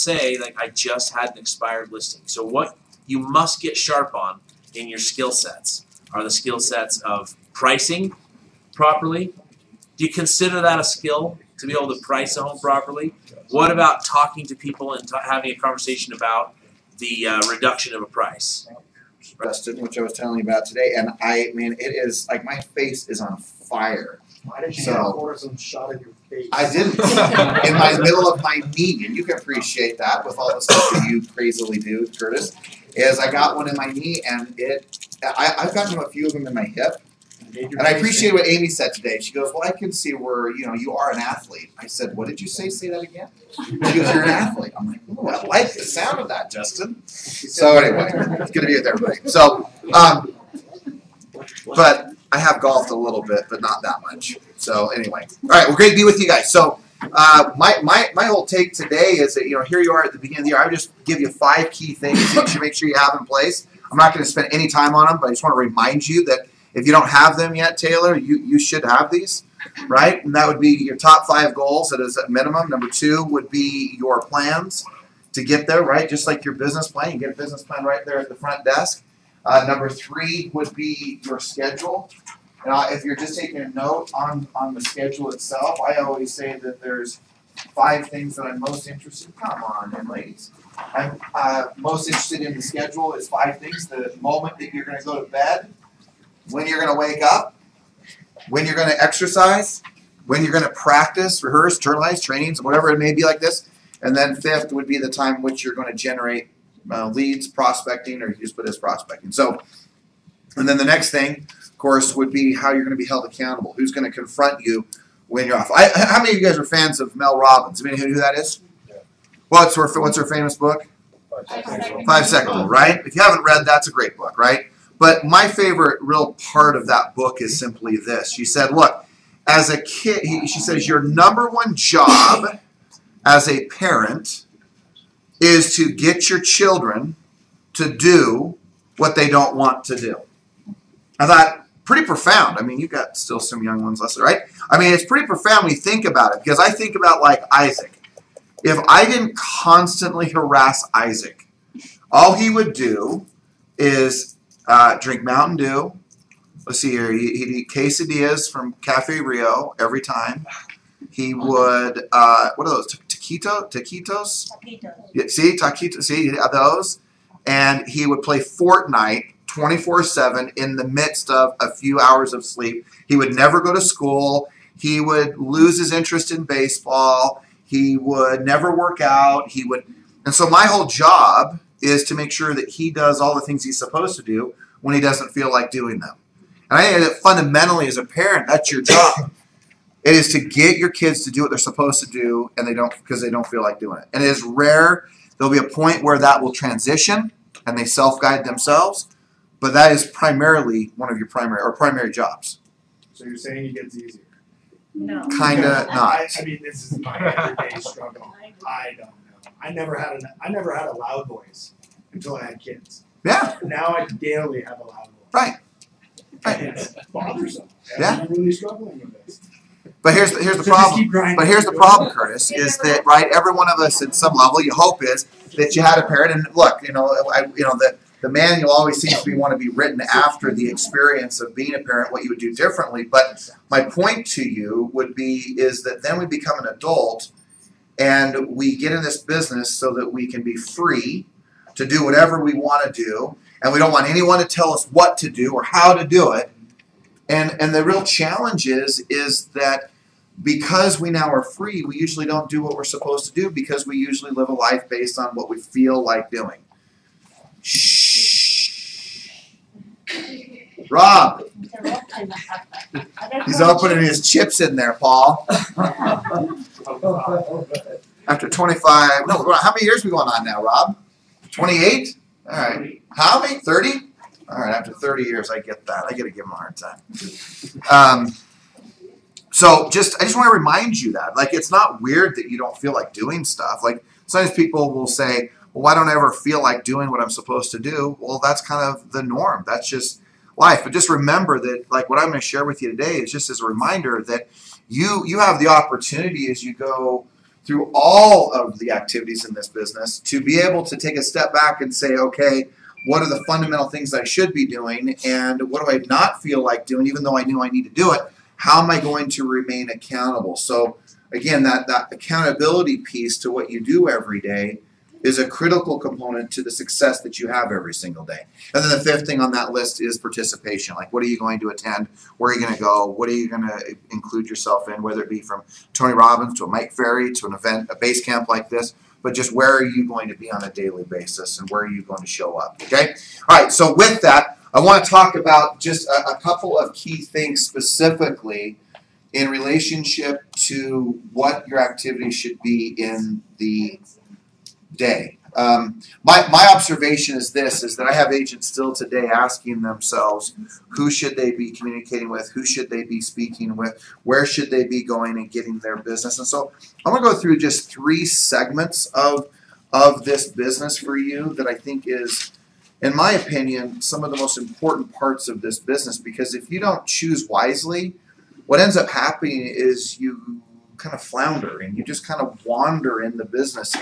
say, like, I just had an expired listing. So what you must get sharp on in your skill sets are the skill sets of pricing properly. Do you consider that a skill, to be able to price a home properly? What about talking to people and having a conversation about the reduction of a price? Justin, which I was telling you about today, and I mean, it is like my face is on fire. Why did you get a cortisone shot in your face? I didn't. In my middle of my knee, and you can appreciate that with all the stuff that you crazily do, Curtis. Is I got one in my knee, and I've gotten a few of them in my hip. And I appreciate what Amy said today. She goes, well, I can see where, you are an athlete. I said, what did you say? Say that again? She goes, you're an athlete. I'm like, oh, I like the sound of that, Justin. So anyway, it's good to be with everybody. So, but I have golfed a little bit, but not that much. So anyway. All right, well, great to be with you guys. So my whole take today is that, here you are at the beginning of the year. I would just give you 5 key things that you should make sure you have in place. I'm not going to spend any time on them, but I just want to remind you that if you don't have them yet, Taylor, you should have these, right? And that would be your top 5 goals. That is at minimum. Number 2 would be your plans to get there, right? Just like your business plan. You get a business plan right there at the front desk. Number 3 would be your schedule. If you're just taking a note on the schedule itself, I always say that there's 5 things that I'm most interested in. Come on, then, ladies. I'm most interested in the schedule is 5 things. The moment that you're going to go to bed, when you're going to wake up, when you're going to exercise, when you're going to practice, rehearse, journalize, trainings, whatever it may be like this. And then 5th would be the time in which you're going to generate leads, prospecting, or you just put as prospecting. So, and then the next thing, of course, would be how you're going to be held accountable. Who's going to confront you when you're off? How many of you guys are fans of Mel Robbins? Anybody know who that is? Yeah. What's her famous book? 5 Second Rule, right? If you haven't read, that's a great book, right? But my favorite real part of that book is simply this. She said, look, as a kid, she says, your number 1 job as a parent is to get your children to do what they don't want to do. I thought, pretty profound. I mean, you've got still some young ones listening, right? I mean, it's pretty profound when you think about it, because I think about, like, Isaac. If I didn't constantly harass Isaac, all he would do is drink Mountain Dew. Let's see here. He'd eat quesadillas from Cafe Rio every time. He would, what are those? Taquitos? Taquitos. Yeah, see, taquitos. See, those. And he would play Fortnite 24/7 in the midst of a few hours of sleep. He would never go to school. He would lose his interest in baseball. He would never work out. And so my whole job is to make sure that he does all the things he's supposed to do when he doesn't feel like doing them. And I think that fundamentally as a parent, that's your job. It is to get your kids to do what they're supposed to do, and because they don't feel like doing it. And it is rare. There'll be a point where that will transition and they self-guide themselves, but that is primarily one of your primary jobs. So you're saying it gets easier? No. Kinda not. I mean, this is my everyday struggle. I don't know. I never had a loud voice until I had kids. Yeah. Now I daily have a loud voice. Right. It's bothersome. Yeah. I'm really struggling with this. But here's the problem. But here's the problem, Curtis, is that right? Every one of us, at some level, you hope is that you had a parent. And look, the manual always seems to want to be written after the experience of being a parent, what you would do differently. But my point to you would be is that then we become an adult, and we get in this business so that we can be free to do whatever we want to do, and we don't want anyone to tell us what to do or how to do it. And the real challenge is that because we now are free, we usually don't do what we're supposed to do because we usually live a life based on what we feel like doing. Shh. Rob. He's opening his chips in there, Paul. After 25, no, how many years are we going on now, Rob? 28? All right. How many? 30? All right, after 30 years, I get that. I got to give him a hard time. So I just want to remind you that. Like, it's not weird that you don't feel like doing stuff. Like, sometimes people will say, well, why don't I ever feel like doing what I'm supposed to do? Well, that's kind of the norm. That's just life. But just remember that, like, what I'm going to share with you today is just as a reminder that you have the opportunity as you go through all of the activities in this business to be able to take a step back and say, okay, what are the fundamental things I should be doing, and what do I not feel like doing, even though I knew I need to do it? How am I going to remain accountable? So again, that accountability piece to what you do every day is a critical component to the success that you have every single day. And then the fifth thing on that list is participation. Like, what are you going to attend? Where are you going to go? What are you going to include yourself in, whether it be from Tony Robbins to a Mike Ferry to an event, a base camp like this, but just where are you going to be on a daily basis and where are you going to show up, okay? All right, so with that, I want to talk about just a couple of key things specifically in relationship to what your activity should be in the day. My observation is this, is that I have agents still today asking themselves, who should they be communicating with? Who should they be speaking with? Where should they be going and getting their business? And so I'm going to go through just 3 segments of this business for you that I think is, in my opinion, some of the most important parts of this business, because if you don't choose wisely, what ends up happening is you kind of flounder and you just kind of wander in the business.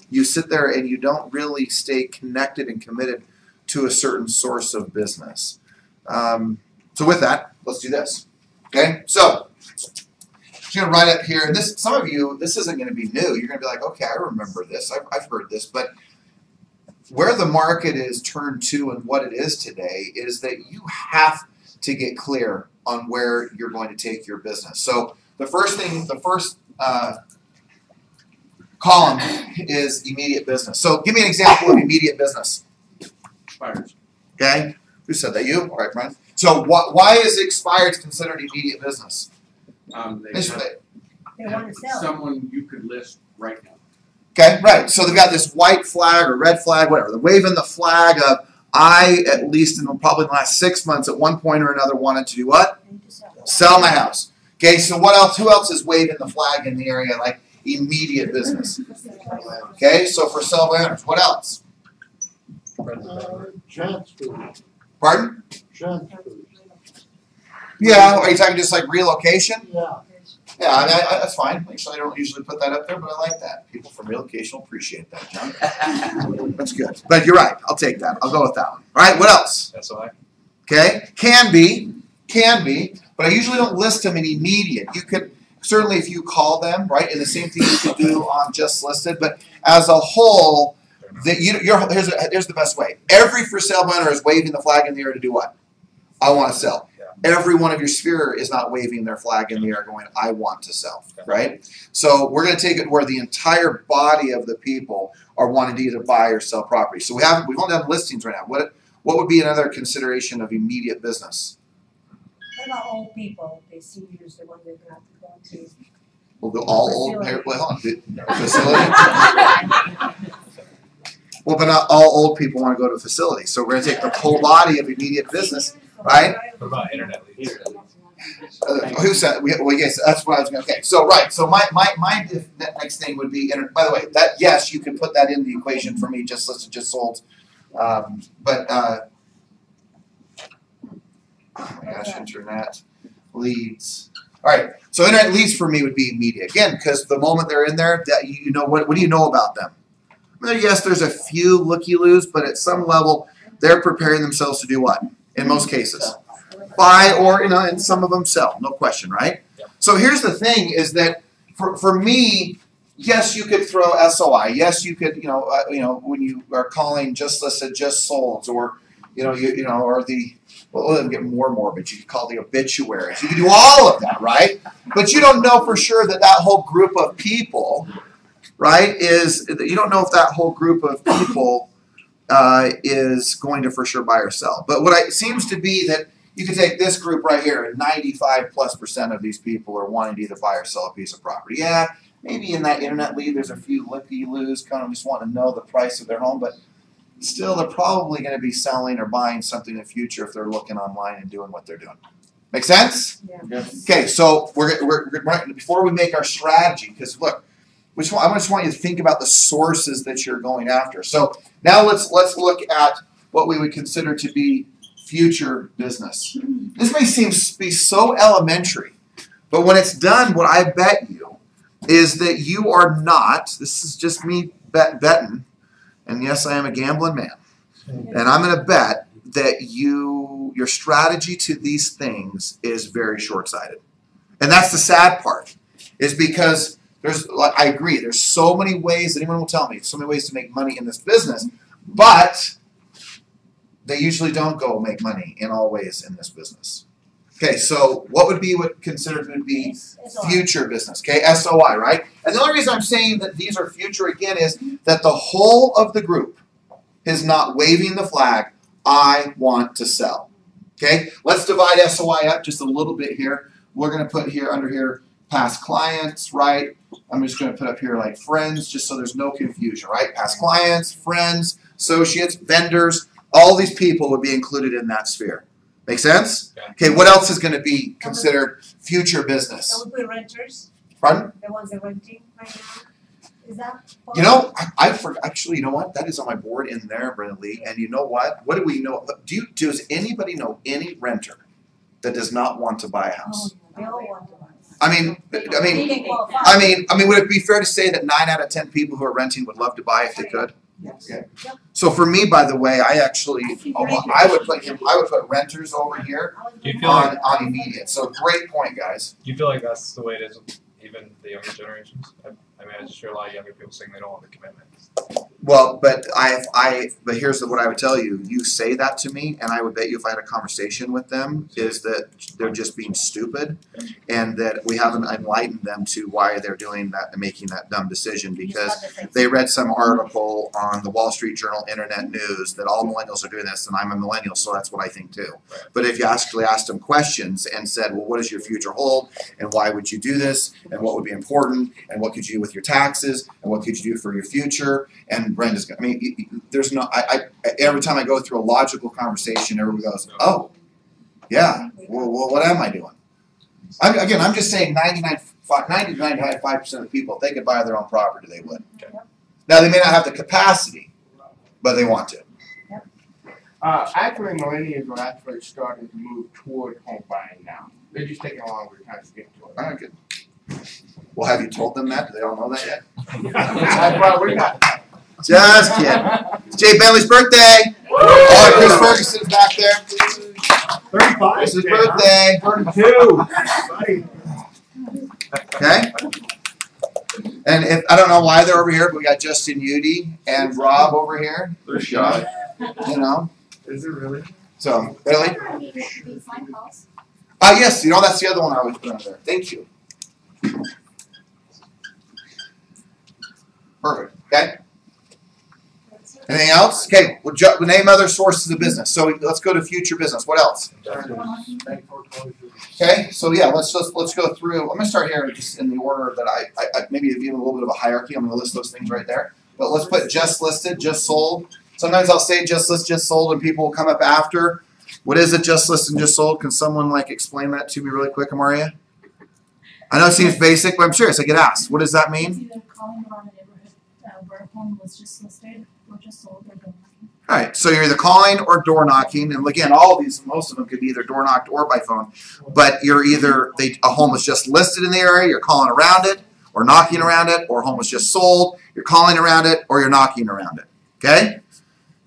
You sit there and you don't really stay connected and committed to a certain source of business. So with that, let's do this. Okay, so I'm going to write up here. And this, some of you, this isn't going to be new. You're going to be like, okay, I remember this. I've heard this. But where the market is turned to and what it is today is that you have to get clear on where you're going to take your business. So the first column is immediate business. So give me an example of immediate business. Expires. Okay? Who said that? You? All right, Brian. So why is expired considered immediate business? They want to sell. Someone you could list right now. Okay, right. So they've got this white flag or red flag, whatever. They're waving the flag of, I, at least in probably the last 6 months, at one point or another, wanted to do what? Sell my house. Okay, so what else? Who else is waving the flag in the area like immediate business? Okay, so for self-owners, what else? Pardon? Yeah, are you talking just like relocation? Yeah. Yeah, I mean, that's fine. Actually, I don't usually put that up there, but I like that. People from relocation will appreciate that, John. That's good. But you're right. I'll take that. I'll go with that one. All right, what else? That's why. Okay, can be, but I usually don't list them in immediate. You could, certainly if you call them, right, and the same thing you could do on just listed, but as a whole, here's the best way. Every for sale banner is waving the flag in the air to do what? I want to sell. Every one of your sphere is not waving their flag in the air going, I want to sell, right? So we're going to take it where the entire body of the people are wanting to either buy or sell property. So we've only done listings right now. What would be another consideration of immediate business? What about old people? The seniors, the ones they're going to have to go to. Well, all old, wait, hold on, facility? Well, but not all old people want to go to a facility. So we're going to take the whole body of immediate business, right? What about internet leads? Who said? Well, yes, that's what I was going to. Okay, so right. So my next thing would be. By the way, that yes, you can put that in the equation for me. Just listed, just sold. Oh my gosh, internet leads. All right. So internet leads for me would be immediate again because the moment they're in there, that you know what do you know about them? Yes, there's a few looky-loos, but at some level, they're preparing themselves to do what? In most cases, buy or and some of them sell, no question, right? Yep. So here's the thing: is that for me, yes, you could throw SOI. Yes, you could when you are calling just listed, just sold, or or the let them get more morbid. You could call the obituaries. You can do all of that, right? But you don't know for sure that whole group of people. Right, you don't know if that whole group of people is going to for sure buy or sell. But what it seems to be that you can take this group right here, and 95+% of these people are wanting to either buy or sell a piece of property. Yeah, maybe in that internet lead, there's a few looky-loos kind of just want to know the price of their home, but still they're probably going to be selling or buying something in the future if they're looking online and doing what they're doing. Make sense? Yeah. Okay, so we're before we make our strategy, because look. I just want you to think about the sources that you're going after. So now let's look at what we would consider to be future business. This may be so elementary, but when it's done, what I bet you is that you are not, this is just me betting, and yes, I am a gambling man, and I'm going to bet that your strategy to these things is very short-sighted. And that's the sad part, is because I agree, there's so many ways, anyone will tell me, so many ways to make money in this business, but they usually don't go make money in all ways in this business. Okay, so what would considered would be future business? Okay, SOI, right? And the only reason I'm saying that these are future again is that the whole of the group is not waving the flag, I want to sell. Okay, let's divide SOI up just a little bit here. We're going to put here under here past clients, right? I'm just going to put up here like friends, just so there's no confusion, right? Past clients, friends, associates, vendors, all these people would be included in that sphere. Make sense? Okay, what else is going to be considered future business? That would be renters. Pardon? The ones that are renting right now. Is that possible? You know, I forgot. Actually, you know what? That is on my board in there, Brenda Lee. And you know what? What do we know? Does anybody know any renter that does not want to buy a house? They all want to buy. I mean, would it be fair to say that 9 out of 10 people who are renting would love to buy if they could? Yes. Okay. So for me, by the way, I would put renters over here Do you feel like on immediate. So great point, guys. do you feel like that's the way it is with even the younger generations? I mean, I just hear a lot of younger people saying they don't want the commitment. Well, but but here's what I would tell you. You say that to me, and I would bet you if I had a conversation with them, is that they're just being stupid, and that we haven't enlightened them to why they're doing that and making that dumb decision because they read some article on the Wall Street Journal Internet News that all millennials are doing this, and I'm a millennial, so that's what I think too. But if you actually asked them questions and said, well, what does your future hold, and why would you do this, and what would be important, and what could you do with your taxes, and what could you do for your future, and Brenda's, I mean, there's no, every time I go through a logical conversation, everybody goes, oh, yeah, well what am I doing? I'm just saying 90 to 95% of the people, if they could buy their own property, they would. Okay. Now, they may not have the capacity, but they want to. Actually, millennials are actually starting to move toward home buying now. They're just taking a longer time to get to it. All right, good. Well, have you told them that? Do they all know that yet? Probably not. Just kidding. It's Jay Bentley's birthday. Oh, Chris Ferguson's back there. 35. It's his birthday. 32. Buddy. Okay. And if I don't know why they're over here, but we got Justin Udy and Rob over here. There's Sean. You know. Is it really? So really? Yes. You know that's the other one I always put on there. Thank you. Perfect. Okay. Anything else? Okay. We'll name other sources of business. So let's go to future business. What else? Okay. So yeah, let's go through. I'm gonna start here just in the order that I maybe give you a little bit of a hierarchy. I'm gonna list those things right there. But let's put just listed, just sold. Sometimes I'll say just listed, just sold, and people will come up after. What is it? Just listed and just sold? Can someone explain that to me really quick, Amaria? I know it seems basic, but I'm serious. I get asked. What does that mean? It's either calling around a neighborhood where a home was just listed or just sold or door knocking. All right, so you're either calling or door knocking, and again, all of these, most of them could be either door knocked or by phone. But you're either a home was just listed in the area, you're calling around it, or knocking around it, or a home was just sold, you're calling around it, or you're knocking around it. Okay?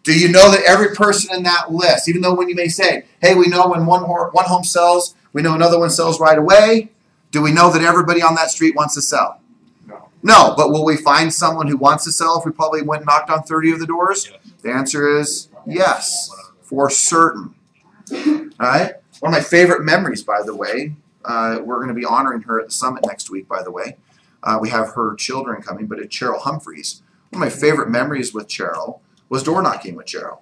Do you know that every person in that list, even though when you may say, hey, we know when one home sells, we know another one sells right away. Do we know that everybody on that street wants to sell? No. No, but will we find someone who wants to sell if we probably went and knocked on 30 of the doors? Yes. The answer is yes, for certain. All right? One of my favorite memories, by the way, we're going to be honoring her at the summit next week, by the way. We have her children coming, but it's Cheryl Humphreys. One of my favorite memories with Cheryl was door knocking with Cheryl.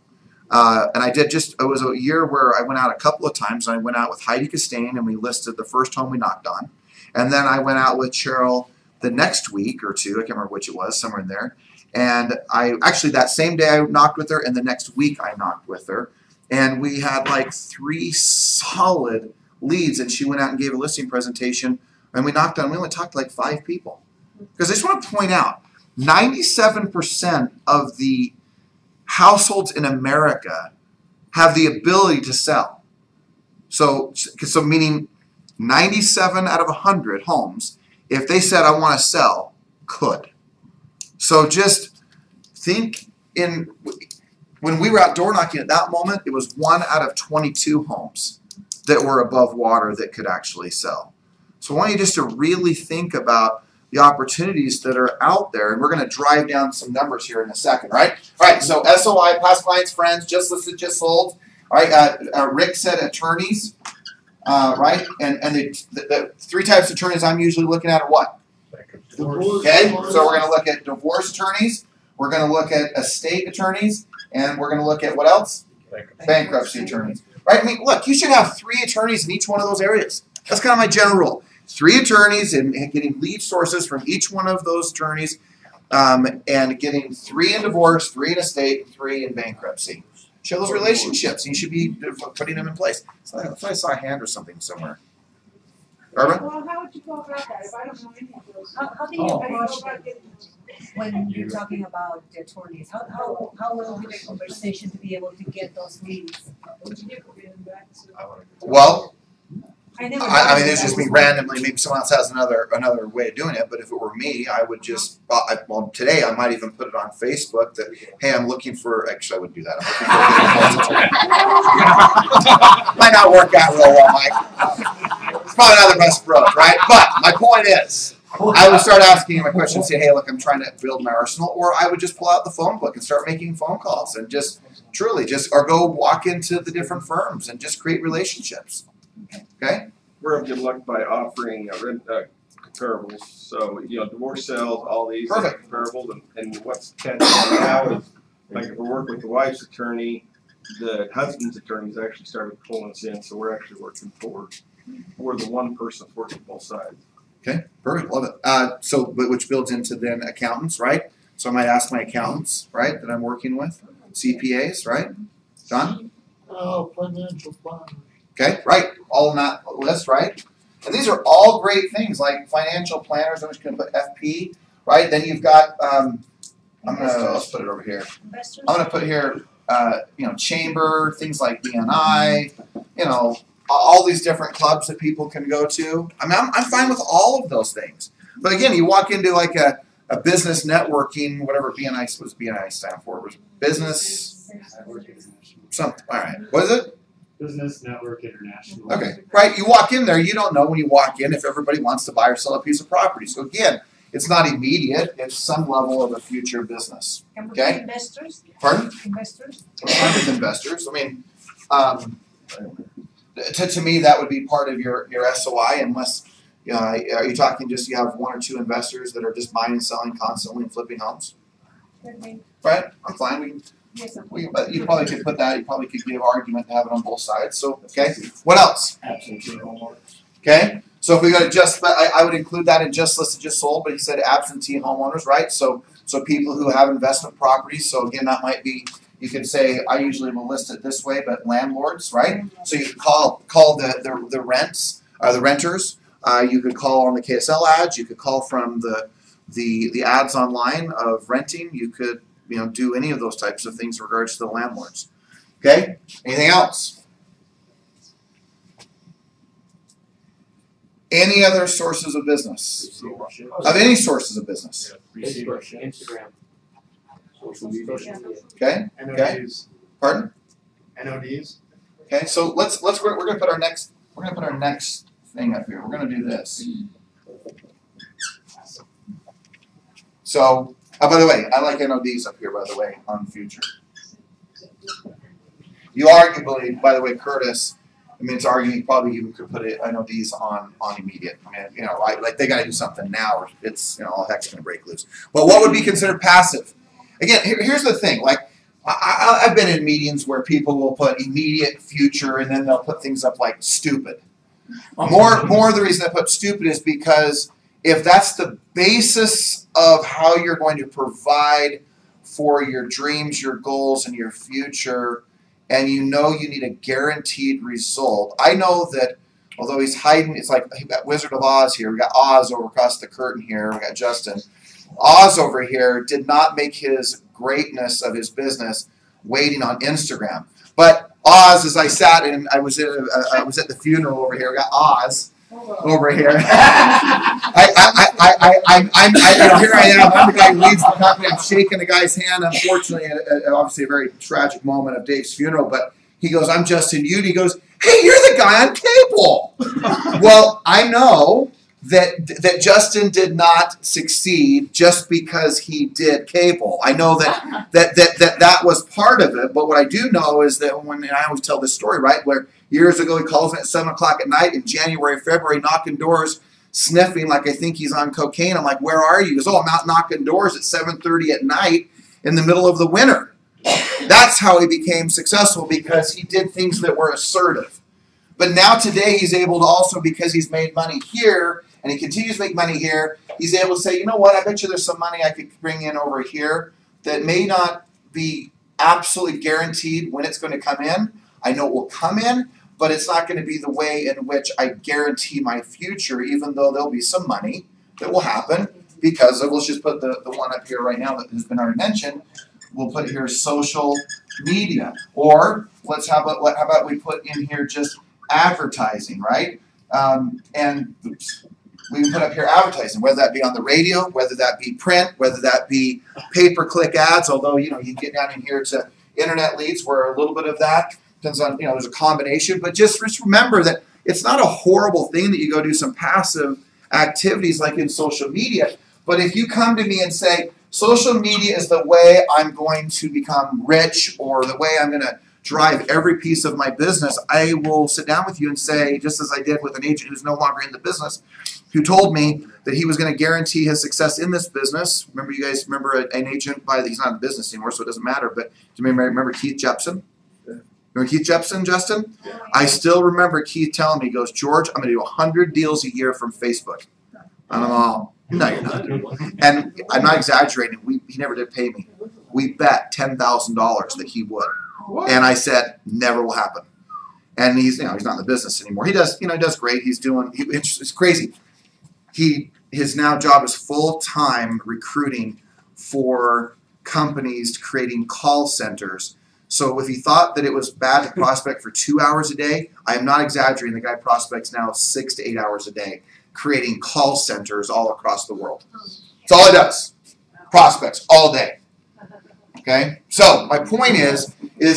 And it was a year where I went out a couple of times. I went out with Heidi Costain, and we listed the first home we knocked on. And then I went out with Cheryl the next week or two. I can't remember which it was, somewhere in there. And that same day I knocked with her, and the next week I knocked with her. And we had 3 solid leads, and she went out and gave a listing presentation, and we knocked on, we only talked to 5 people. Because I just want to point out, 97% of the households in America have the ability to sell. So meaning 97 out of 100 homes if they said, I want to sell, could. So just think when we were out door knocking at that moment, it was 1 out of 22 homes that were above water that could actually sell. So I want you just to really think about the opportunities that are out there, and we're going to drive down some numbers here in a second, right? All right, so SOI, past clients, friends, just listed, just sold. All right, Rick said attorneys, right? And the 3 types of attorneys I'm usually looking at are what? Okay, so we're going to look at divorce attorneys, we're going to look at estate attorneys, and we're going to look at what else? Bankruptcy attorneys. Right? I mean, look, you should have 3 attorneys in each one of those areas. That's kind of my general rule. 3 attorneys and getting lead sources from each one of those attorneys, and getting 3 in divorce, 3 in estate, and 3 in bankruptcy. Show those relationships. You should be putting them in place. So I thought I saw a hand or something somewhere. Barbara? Well, how would you go about that if I don't know any of those? How do you approach it when you're talking about the attorneys? How will be the conversation to be able to get those leads? Well, I never. I mean, it's just me randomly. Maybe someone else has another way of doing it. But if it were me, I would just. Well, today I might even put it on Facebook that, hey, I'm looking for. Actually, I wouldn't do that. Might not work out real well, Mike. It's probably not the best approach, right? But my point is, I would start asking him a question and say, hey, look, I'm trying to build my arsenal. Or I would just pull out the phone book and start making phone calls and just truly or go walk into the different firms and just create relationships. Okay? We're of good luck by offering comparables. So, divorce sales, all these Perfect. comparables. And what's catching now is, like, if we work with the wife's attorney, the husband's attorneys actually started pulling us in. So we're actually working we're the one person working both sides. Okay, perfect, love it. Which builds into then accountants, right? So I might ask my accountants, right, that I'm working with, CPAs, right? John? Financial planners. Okay, right, all on that list, right? And these are all great things, like financial planners. I'm just going to put FP, right? Then you've got, let's put it over here. Investors? I'm going to put here, chamber, things like BNI, all these different clubs that people can go to. I mean, I'm fine with all of those things. But again, you walk into like a business networking, whatever BNI was BNI stand for. It was business something. All right. What is it? Business Network International. Okay. Right. You walk in there, you don't know when you walk in if everybody wants to buy or sell a piece of property. So again, it's not immediate. It's some level of a future business. Can we Okay. be investors? Pardon? Investors? What's fine with investors? I mean, to me, that would be part of your SOI, unless are you talking just you have 1 or 2 investors that are just buying and selling constantly and flipping homes? Could be. Right? I'm fine. Yes, I'm- But you probably could put that. You probably could give argument to have it on both sides. So okay. What else? Absentee homeowners. Okay. So if we go to just, I would include that in just listed, just sold. But he said absentee homeowners, right? So people who have investment properties. So again, that might be. You could say, I usually will list it this way, but landlords, right? So you could call the rents, the renters. You could call on the KSL ads. You could call from the ads online of renting. You could do any of those types of things in regards to the landlords. Okay. Anything else? Any other sources of business? Of any sources of business? Instagram. Social media. Okay. NODs. Pardon? NODs. Okay, so we're gonna put our next thing up here. We're gonna do this. So, by the way, I like NODs up here. By the way, on future. You arguably, by the way, Curtis. I mean, it's arguing probably you could put NODs on immediate. I mean, like they got to do something now, or it's all heck's gonna break loose. But what would be considered passive? Again, here's the thing. Like, I've been in meetings where people will put immediate, future, and then they'll put things up like stupid. More the reason I put stupid is because if that's the basis of how you're going to provide for your dreams, your goals, and your future, and you need a guaranteed result. I know that although he's hiding, it's like we got Wizard of Oz here. We got Oz over across the curtain here. We got Justin. Oz over here did not make his greatness of his business waiting on Instagram. But Oz, as I sat and I was at the funeral over here, we got Oz. over here. Here I am. I'm the guy who leads the company. I'm shaking the guy's hand. Unfortunately, obviously a very tragic moment of Dave's funeral. But he goes, "I'm Justin Ude." He goes, "Hey, you're the guy on cable." Well, I know that Justin did not succeed just because he did cable. I know that was part of it. But what I do know is that and I always tell this story, right, where years ago he calls me at 7 o'clock at night in January, February, knocking doors, sniffing like I think he's on cocaine. I'm like, "Where are you?" He goes, "Oh, I'm out knocking doors at 7:30 at night in the middle of the winter." That's how he became successful, because he did things that were assertive. But now today he's able to also, because he's made money here and he continues to make money here, he's able to say, "You know what, I bet you there's some money I could bring in over here that may not be absolutely guaranteed when it's going to come in. I know it will come in, but it's not going to be the way in which I guarantee my future, even though there'll be some money that will happen because of," let's just put the one up here right now that has been already mentioned. We'll put here social media. Or how about we put in here just advertising, right? And we can put up here advertising, whether that be on the radio, whether that be print, whether that be pay-per-click ads, although, you get down in here to internet leads where a little bit of that depends on, there's a combination. But just remember that it's not a horrible thing that you go do some passive activities like in social media. But if you come to me and say, social media is the way I'm going to become rich, or the way I'm going to drive every piece of my business, I will sit down with you and say, just as I did with an agent who's no longer in the business, who told me that he was going to guarantee his success in this business. Remember, you guys remember an agent, he's not in the business anymore, so it doesn't matter, but do you remember Keith Jepson? Remember Keith Jepson, Justin? Yeah. I still remember Keith telling me, he goes, "George, I'm going to do 100 deals a year from Facebook." And I'm all, "No, you're not." And I'm not exaggerating. He never did pay me. We bet $10,000 that he would. What? And I said, "Never will happen." And he's not in the business anymore. He does great. It's crazy. His now job is full-time recruiting for companies, creating call centers. So if he thought that it was bad to prospect for 2 hours a day, I am not exaggerating. The guy prospects now 6 to 8 hours a day, creating call centers all across the world. That's all he does. Prospects all day. Okay? So my point is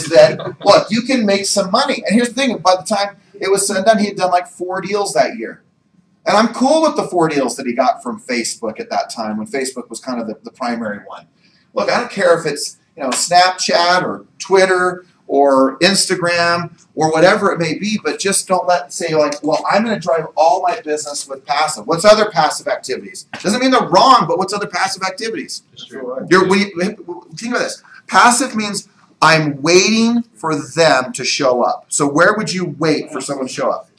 that, look, you can make some money. And here's the thing. By the time it was said and done, he had done like 4 deals that year. And I'm cool with the 4 deals that he got from Facebook at that time, when Facebook was kind of the primary one. Look, I don't care if it's Snapchat or Twitter or Instagram or whatever it may be, but just don't say well, I'm going to drive all my business with passive. What's other passive activities? Doesn't mean they're wrong, but what's other passive activities? Think about this. Passive means I'm waiting for them to show up. So where would you wait for someone to show up?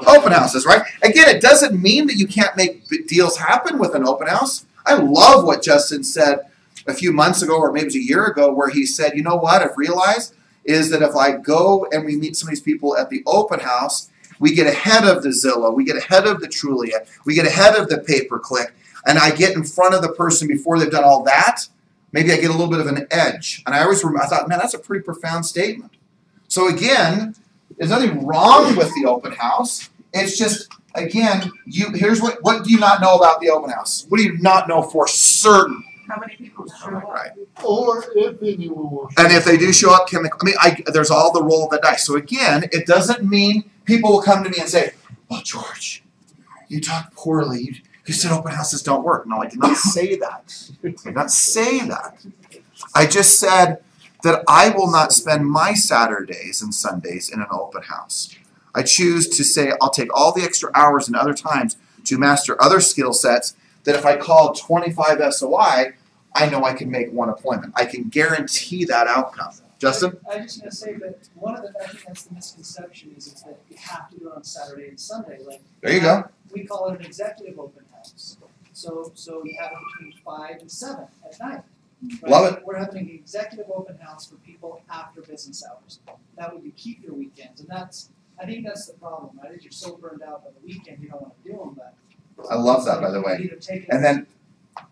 Open houses, right? Again, it doesn't mean that you can't make deals happen with an open house. I love what Justin said a few months ago, or maybe it was a year ago, where he said, "You know what I've realized is that if I go and we meet some of these people at the open house, we get ahead of the Zillow, we get ahead of the Trulia, we get ahead of the pay-per-click, and I get in front of the person before they've done all that, maybe I get a little bit of an edge." And I thought, man, that's a pretty profound statement. So again, there's nothing wrong with the open house. It's just, again, here's what do you not know about the open house? What do you not know for certain? How many people show up? Right. Or if anyone will. And if they do show up, there's all the roll of the dice. So again, it doesn't mean people will come to me and say, "Well, George, you talk poorly. You said open houses don't work." No, I did not say that. I did not say that. I just said that I will not spend my Saturdays and Sundays in an open house. I choose to say I'll take all the extra hours and other times to master other skill sets, that if I call 25 SOI, I know I can make one appointment. I can guarantee that outcome. Justin? I just want to say that I think that's the misconception is that you have to do it on Saturday and Sunday. There you go. We call it an executive open house. So you have it between 5 and 7 at night. Right? Love it. We're having an executive open house for people after business hours. That way you keep your weekends, and I think that's the problem, right? Is you're so burned out by the weekend you don't want to do them, but I love that, by the way. And then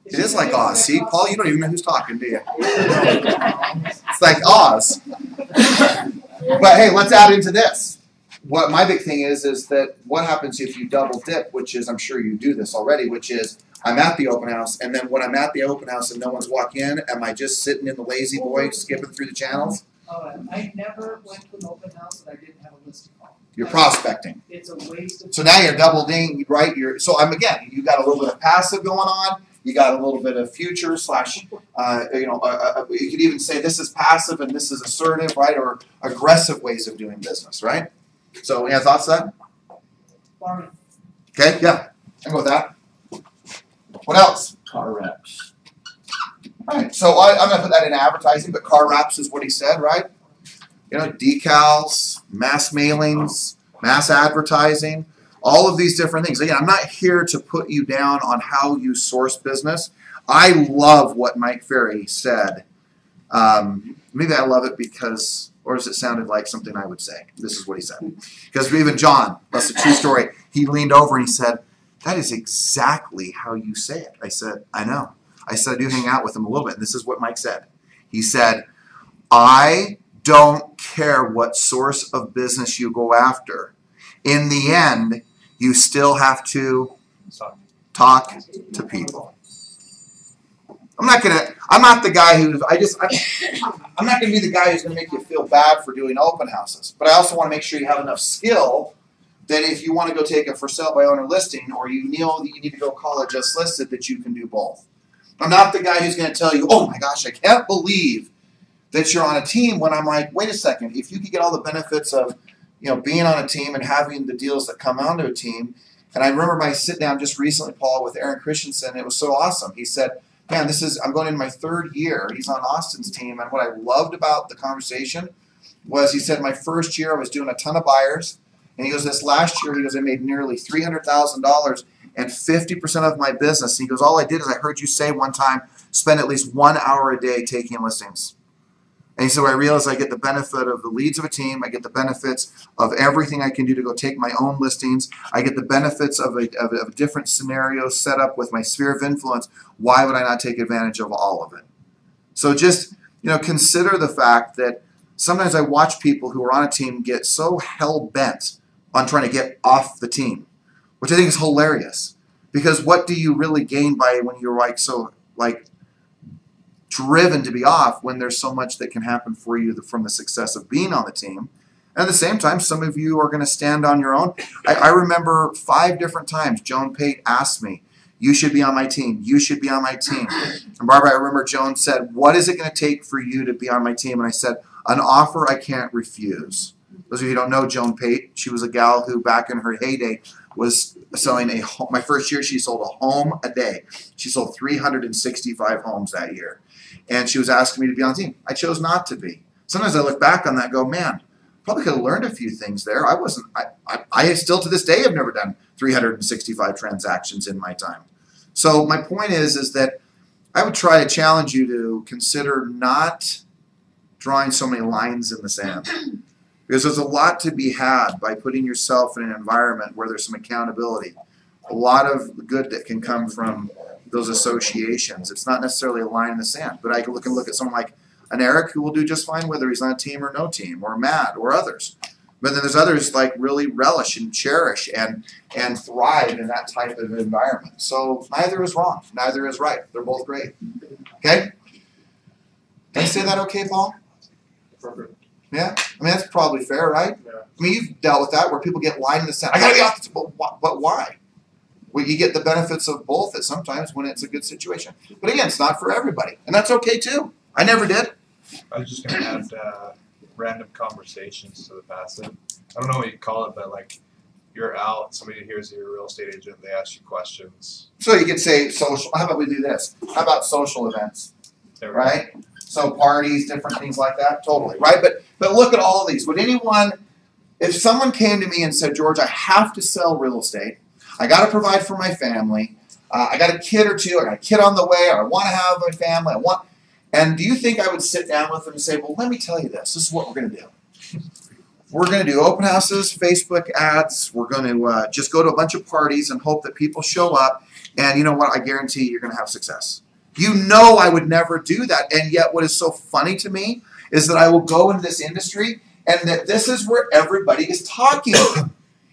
it is like Oz. See, Paul, you don't even know who's talking, do you? It's like Oz. But hey, let's add into this. what my big thing is that what happens if you double dip, which is, I'm sure you do this already, which is I'm at the open house, and then when I'm at the open house and no one's walking in, am I just sitting in the lazy boy skipping through the channels? I never went to an open house that I didn't have a listing on. You're prospecting. It's a waste of So now you're double ding, right? So I'm again, you got a little bit of passive going on. You got a little bit of future slash, you could even say this is passive and this is assertive, right? Or aggressive ways of doing business, right? So any thoughts on that? farming. Okay, yeah, I go with that. What else? Car wraps. All right, so I'm going to put that in advertising, but car wraps is what he said, right? You know, decals, mass mailings, mass advertising, all of these different things. Again, I'm not here to put you down on how you source business. I love what Mike Ferry said. Maybe I love it because, or does it sounded like something I would say? This is what he said. Because even John, that's a true story, he leaned over and he said, that is exactly how you say it. I said, I know. I said, I do hang out with him a little bit. And this is what Mike said. He said, I don't care what source of business you go after. In the end, you still have to talk to people. I'm not the guy who's, I'm not gonna be the guy who's gonna make you feel bad for doing open houses. But I also want to make sure you have enough skill that if you want to go take a for sale by owner listing, or you know that you need to go call it just listed, that you can do both. I'm not the guy who's going to tell you, oh my gosh, I can't believe that you're on a team, when I'm like, wait a second, if you could get all the benefits of, you know, being on a team and having the deals that come onto a team. And I remember my sit down just recently, Paul, with Aaron Christensen. It was so awesome. He said, man, I'm going into my third year. He's on Austin's team. And what I loved about the conversation was, he said, my first year I was doing a ton of buyers. And he goes, this last year, he goes, I made nearly $300,000 and 50% of my business. He goes, all I did is, I heard you say one time, spend at least 1 hour a day taking listings. And he said, I realized I get the benefit of the leads of a team. I get the benefits of everything I can do to go take my own listings. I get the benefits of a different scenario set up with my sphere of influence. Why would I not take advantage of all of it? So just, you know, consider the fact that sometimes I watch people who are on a team get so hell-bent on trying to get off the team, which I think is hilarious. Because what do you really gain by when you're like driven to be off, when there's so much that can happen for you from the success of being on the team? And at the same time, some of you are going to stand on your own. I remember 5 different times Joan Pate asked me, you should be on my team. You should be on my team. And Barbara, I remember Joan said, what is it going to take for you to be on my team? And I said, an offer I can't refuse. Those of you who don't know Joan Pate, she was a gal who back in her heyday was selling a home. My first year, she sold a home a day. She sold 365 homes that year. And she was asking me to be on the team. I chose not to be. Sometimes I look back on that and go, man, probably could have learned a few things there. I still to this day have never done 365 transactions in my time. So my point is that I would try to challenge you to consider not drawing so many lines in the sand. Because there's a lot to be had by putting yourself in an environment where there's some accountability. A lot of good that can come from those associations. It's not necessarily a line in the sand. But I can look at someone like an Eric who will do just fine whether he's on a team or no team, or Matt or others. But then there's others like really relish and cherish and thrive in that type of environment. So neither is wrong. Neither is right. They're both great. Okay? Did I say that okay, Paul? Perfect. Yeah? I mean, that's probably fair, right? Yeah. I mean, you've dealt with that where people get lined in the sand. I gotta be off the team. But why? Well, you get the benefits of both at sometimes when it's a good situation. But again, it's not for everybody. And that's okay too. I never did. I was just going to add random conversations to the passive. I don't know what you call it, but like you're out, somebody hears you're a real estate agent, they ask you questions. So you could say social. How about we do this? How about social events? Right? So parties, different things like that. Totally. Right? But look at all of these. Would anyone, if someone came to me and said, George, I have to sell real estate. I got to provide for my family. I got a kid or two. I got a kid on the way. Or I want to have my family. And do you think I would sit down with them and say, well, let me tell you this. This is what we're going to do. We're going to do open houses, Facebook ads. We're going to just go to a bunch of parties and hope that people show up. And you know what? I guarantee you're going to have success. You know I would never do that. And yet what is so funny to me is that I will go into this industry and that this is where everybody is talking,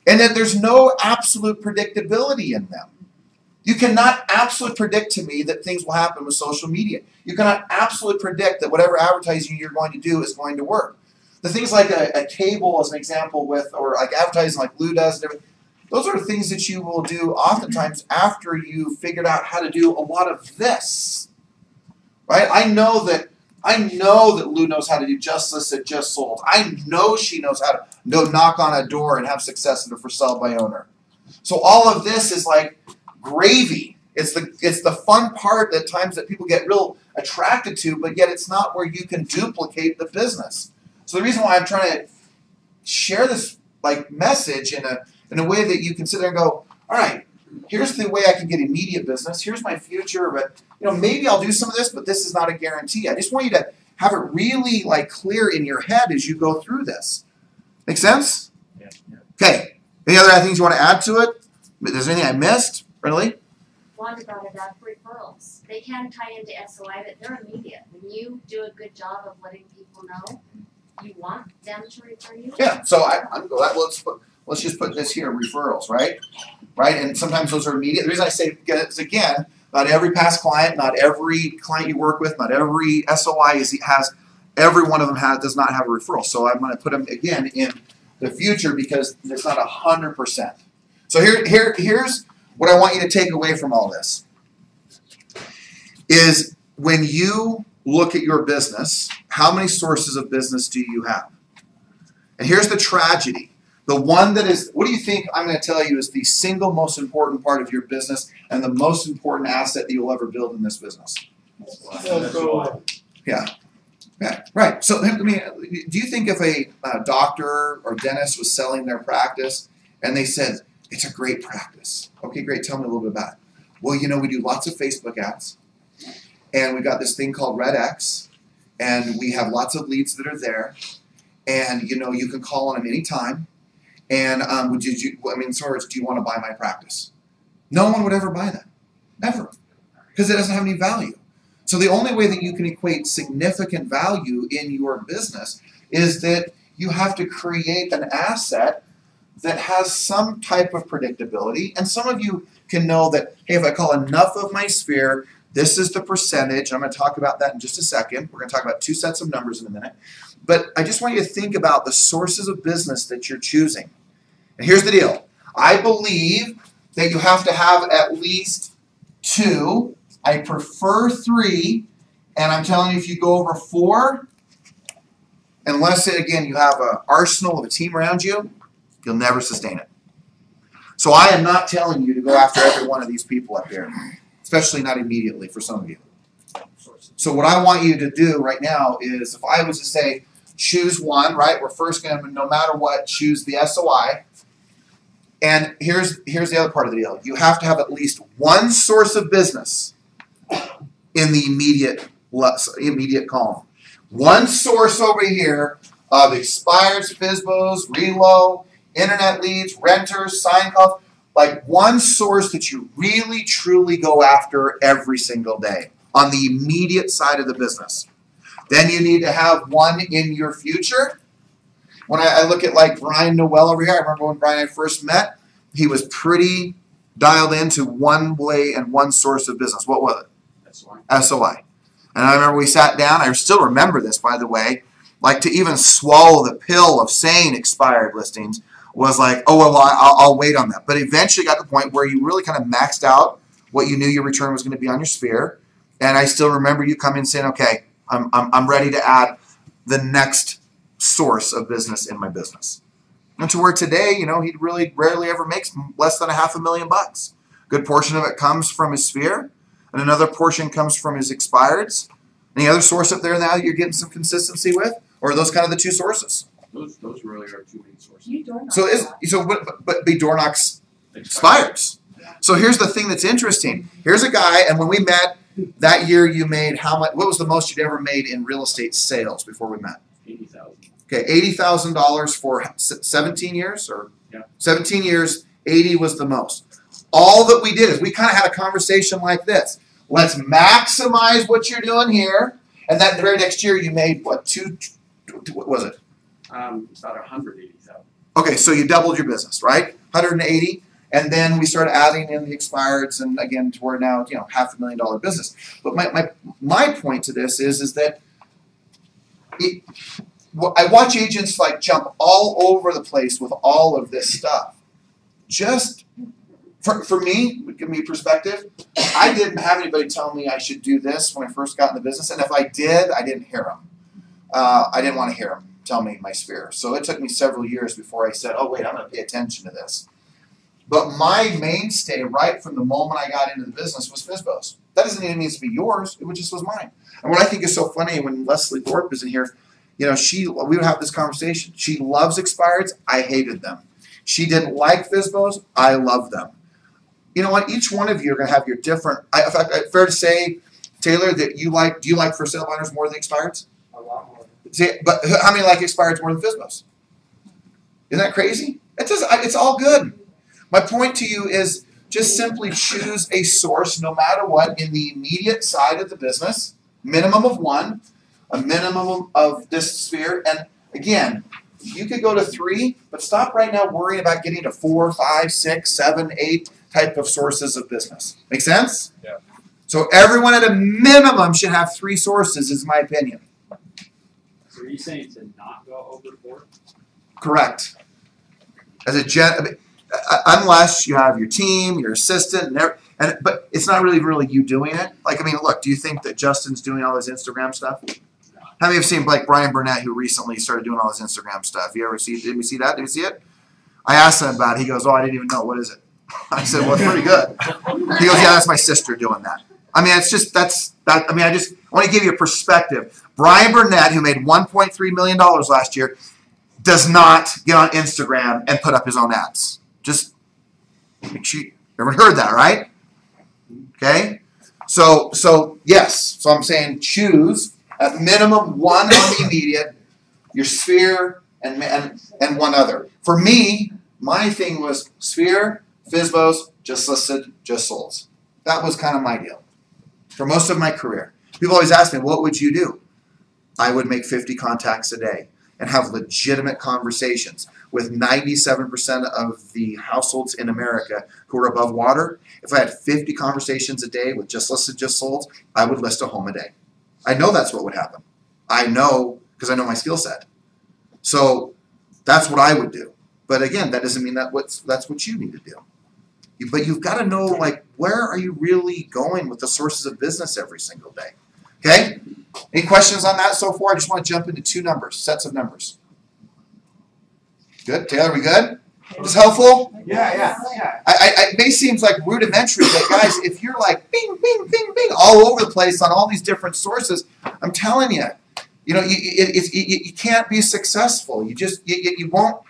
and that there's no absolute predictability in them. You cannot absolutely predict to me that things will happen with social media. You cannot absolutely predict that whatever advertising you're going to do is going to work. The things like a cable, as an example, or like advertising like Lou does, and everything, those are things that you will do oftentimes after you've figured out how to do a lot of this. Right? I know that Lou knows how to do just listed, just sold. I know she knows how to knock on a door and have success in a for sale by owner. So all of this is like gravy. It's the fun part at times that people get real attracted to, but yet it's not where you can duplicate the business. So the reason why I'm trying to share this like message in a way that you can sit there and go, all right, here's the way I can get immediate business. Here's my future, but maybe I'll do some of this, but this is not a guarantee. I just want you to have it really like clear in your head as you go through this. Make sense? Yeah. Okay. Any other things you want to add to it? Is there anything I missed? Really? Wanda brought it up, referrals. They can tie into SOI, but they're immediate. When you do a good job of letting people know you want them to refer you. Yeah. So I'm glad. Let's just put this here: referrals, right? Right. And sometimes those are immediate. The reason I say is again, not every past client, not every client you work with, not every SOI has. Every one of them does not have a referral. So I'm going to put them again in the future because it's not 100%. So here's what I want you to take away from all this is when you look at your business, how many sources of business do you have? And here's the tragedy. The one that is, what do you think I'm going to tell you is the single most important part of your business and the most important asset that you'll ever build in this business? Yeah. Yeah, right. So, I mean, do you think if a doctor or dentist was selling their practice and they said, it's a great practice. Okay, great. Tell me a little bit about it. Well, we do lots of Facebook ads. And we've got this thing called Red X. And we have lots of leads that are there. And, you can call on them anytime. And do you want to buy my practice? No one would ever buy that. Ever. Because it doesn't have any value. So the only way that you can equate significant value in your business is that you have to create an asset that has some type of predictability. And some of you can know that, hey, if I call enough of my sphere, this is the percentage. I'm going to talk about that in just a second. We're going to talk about two sets of numbers in a minute. But I just want you to think about the sources of business that you're choosing. And here's the deal. I believe that you have to have at least 2. I prefer 3. And I'm telling you, if you go over 4, unless, again, you have an arsenal of a team around you, you'll never sustain it. So I am not telling you to go after every one of these people up here, especially not immediately for some of you. So what I want you to do right now is, if I was to say, choose one, right? We're first going to, no matter what, choose the SOI. And here's the other part of the deal. You have to have at least one source of business in the immediate column. One source over here of expireds, FSBOs, relo, internet leads, renters, sign calls, like one source that you really, truly go after every single day on the immediate side of the business. Then you need to have one in your future. When I look at like Brian Noel over here, I remember when Brian and I first met, he was pretty dialed into one way and one source of business. What was it? SOI. And I remember we sat down, I still remember this, by the way, like to even swallow the pill of saying expired listings was like, oh, well, I'll wait on that. But eventually got to the point where you really kind of maxed out what you knew your return was going to be on your sphere. And I still remember you coming and saying, okay, I'm ready to add the next source of business in my business. And to where today, he really rarely ever makes less than $500,000. Good portion of it comes from his sphere, and another portion comes from his expireds. Any other source up there now that you're getting some consistency with? Or are those kind of the two sources? Those really are two main sources. But Dornox expires. So here's the thing that's interesting. Here's a guy, and when we met that year, you made how much? What was the most you'd ever made in real estate sales before we met? $80,000. Okay, $80,000 for 17 years, or 17 years. 80 was the most. All that we did is we kind of had a conversation like this. Let's maximize what you're doing here, and that very next year you made what was it? About 180,000. Okay, so you doubled your business, right? 180, and then we started adding in the expireds, and again, to where now, you know, $500,000 business. But my point to this is that I watch agents like jump all over the place with all of this stuff. Just for me, give me perspective. I didn't have anybody tell me I should do this when I first got in the business, and if I did, I didn't hear them. I didn't want to hear them tell me my sphere. So it took me several years before I said, oh wait, I'm going to pay attention to this. But my mainstay right from the moment I got into the business was FSBOs. That doesn't even need to be yours. It just was mine. And what I think is so funny when Leslie Thorpe is in here, you know, we would have this conversation. She loves expireds. I hated them. She didn't like FSBOs. I love them. You know what? Each one of you are going to have your different. In fact, fair to say, Taylor, that do you like for sale binders more than expireds? A lot more. See, but how many like expireds more than FSBOs? Isn't that crazy? It's all good. My point to you is just simply choose a source no matter what in the immediate side of the business, minimum of one, a minimum of this sphere. And again, you could go to 3, but stop right now worrying about getting to 4, 5, 6, 7, 8 type of sources of business. Make sense? Yeah. So everyone at a minimum should have 3 sources, is my opinion. So are you saying to not go over 4? Correct. As a unless you have your team, your assistant, but it's not really you doing it. Like, I mean, look, do you think that Justin's doing all his Instagram stuff? How many have seen like Brian Burnett, who recently started doing all his Instagram stuff? Did we see that? Did you see it? I asked him about it. He goes, oh, I didn't even know. What is it? I said, well, it's pretty good. He goes, yeah, that's my sister doing that. I mean, it's just, I want to give you a perspective. Brian Burnett, who made $1.3 million last year, does not get on Instagram and put up his own ads. Just make sure everyone heard that, right? Okay? So yes. So I'm saying choose at minimum one on the immediate, your sphere, and one other. For me, my thing was sphere, FSBOs, just listed, just sold. That was kind of my deal for most of my career. People always ask me, what would you do? I would make 50 contacts a day and have legitimate conversations with 97% of the households in America who are above water. If I had 50 conversations a day with just listed, just sold, I would list a home a day. I know that's what would happen. I know because I know my skill set. So that's what I would do. But again, that doesn't mean that's what you need to do. But you've got to know, like, where are you really going with the sources of business every single day? Okay? Any questions on that so far? I just want to jump into 2 numbers, sets of numbers. Good? Taylor, we good? Is this helpful? Yeah. It may seem like rudimentary, but guys, if you're like bing, bing, bing, bing, all over the place on all these different sources, I'm telling you, you know, you can't be successful. You won't.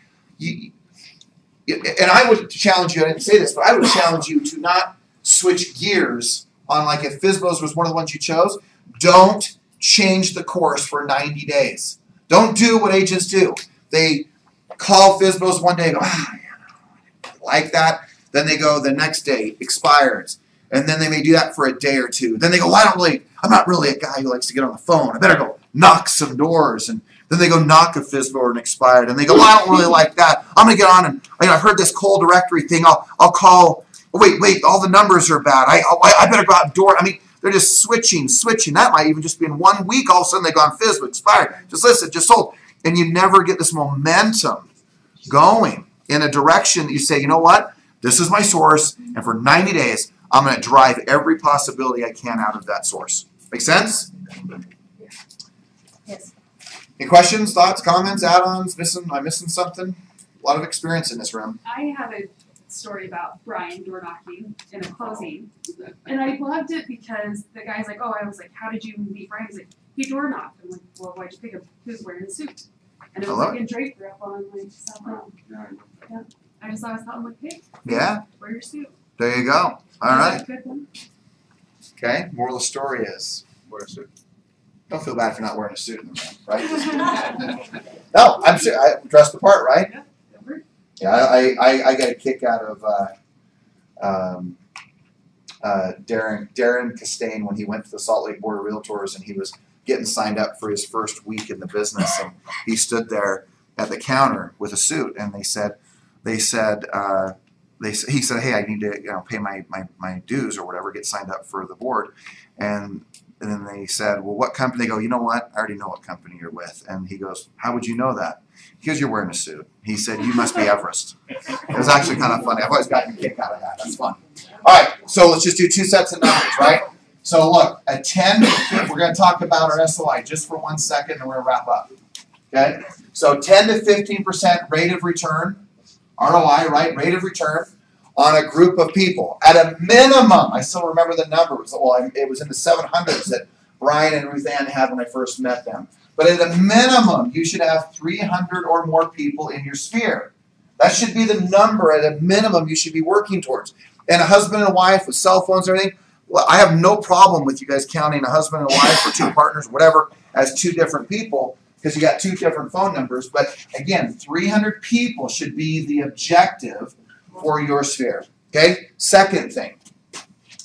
And I would challenge you, I didn't say this, but I would challenge you to not switch gears on, like, if FSBOs was one of the ones you chose, don't change the course for 90 days. Don't do what agents do. They call FSBOs one day and go, I like that. Then they go the next day, expires. And then they may do that for a day or two. Then they go, well, I'm not really a guy who likes to get on the phone. I better go knock some doors. And then they go knock a FSBO or an expired. And they go, well, I don't really like that. I'm going to get on and, I've heard this call directory thing. I'll call. Oh, wait, all the numbers are bad. I better go out and door. I mean, they're just switching. That might even just be in 1 week. All of a sudden they go on FSBO, expired, just listed, just sold. And you never get this momentum going in a direction that you say, you know what? This is my source. And for 90 days, I'm going to drive every possibility I can out of that source. Make sense? Yes. Any questions, thoughts, comments, add-ons? Am I missing something? A lot of experience in this room. I have a story about Brian door knocking in a closing. And I loved it because the guy's like, I was like, how did you meet Brian? He's like, he door knocked. I'm like, well, why'd you pick him? He was wearing a suit. And it was like in Draper up on like South Mountain. Yeah. I just always thought, I'm like, hey, yeah, wear your suit. There you go. All right. Good one. Okay. Moral of the story is Wear a suit. don't feel bad if you're not wearing a suit in the room, right? No, I'm sure I dressed the part, right? Yeah, I get a kick out of Darren Castaigne when he went to the Salt Lake Board of Realtors and he was getting signed up for his first week in the business and he stood there at the counter with a suit, and he said, hey, I need to pay my dues or whatever, get signed up for the board, and then they said, well, what company? They go, you know what? I already know what company you're with. And he goes, how would you know that? Because you're wearing a suit. He said, you must be Everest. It was actually kind of funny. I've always gotten a kick out of that. That's fun. All right, so let's just do 2 sets of numbers, right? So look, at 10, we're going to talk about our SOI just for 1 second, and we're going to wrap up. Okay? So 10 to 15% rate of return, ROI, right? Rate of return on a group of people. At a minimum, I still remember the number. It was in the 700s that Brian and Ruth Ann had when I first met them. But at a minimum, you should have 300 or more people in your sphere. That should be the number at a minimum you should be working towards. And a husband and a wife with cell phones and everything, well, I have no problem with you guys counting a husband and a wife or 2 partners, whatever, as 2 different people, because you got 2 different phone numbers. But again, 300 people should be the objective for your sphere. Okay? Second thing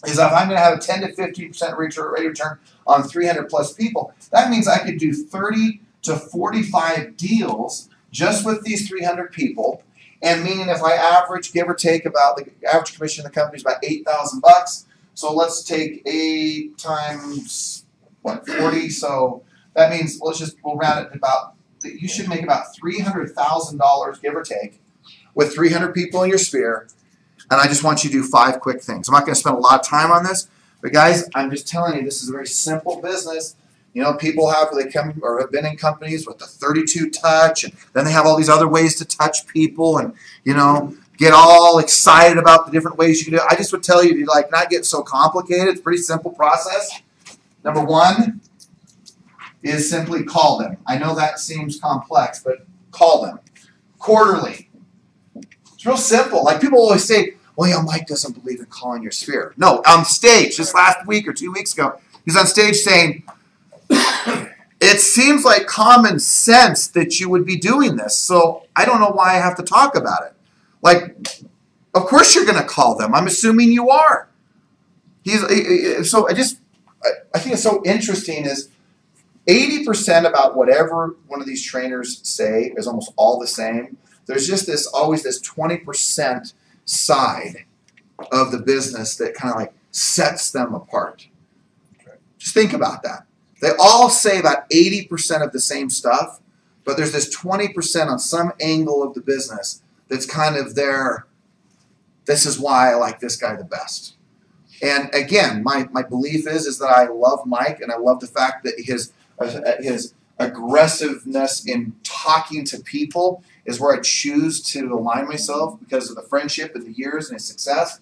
is if I'm going to have a 10 to 15% rate of return on 300 plus people, that means I could do 30 to 45 deals just with these 300 people. And meaning if I average, give or take, about the average commission in the company is about $8,000. So let's take 8 times 40. So that means we'll round it to about, you should make about $300,000, give or take, with 300 people in your sphere. And I just want you to do 5 quick things. I'm not going to spend a lot of time on this, but guys, I'm just telling you, this is a very simple business. You know, people have been in companies with the 32 touch, and then they have all these other ways to touch people, and get all excited about the different ways you can do it. I just would tell you to not get so complicated. It's a pretty simple process. Number 1 is simply call them. I know that seems complex, but call them quarterly. It's real simple. Like people always say, well, Mike doesn't believe in calling your sphere. No, on stage, just last week or 2 weeks ago, he's on stage saying, it seems like common sense that you would be doing this, so I don't know why I have to talk about it. Of course you're going to call them. I'm assuming you are. I think it's so interesting is 80% about whatever one of these trainers say is almost all the same. There's just always this 20% side of the business that kind of sets them apart. Just think about that. They all say about 80% of the same stuff, but there's this 20% on some angle of the business that's kind of this is why I like this guy the best. And again, my belief is that I love Mike, and I love the fact that his aggressiveness in talking to people is where I choose to align myself because of the friendship and the years and his success.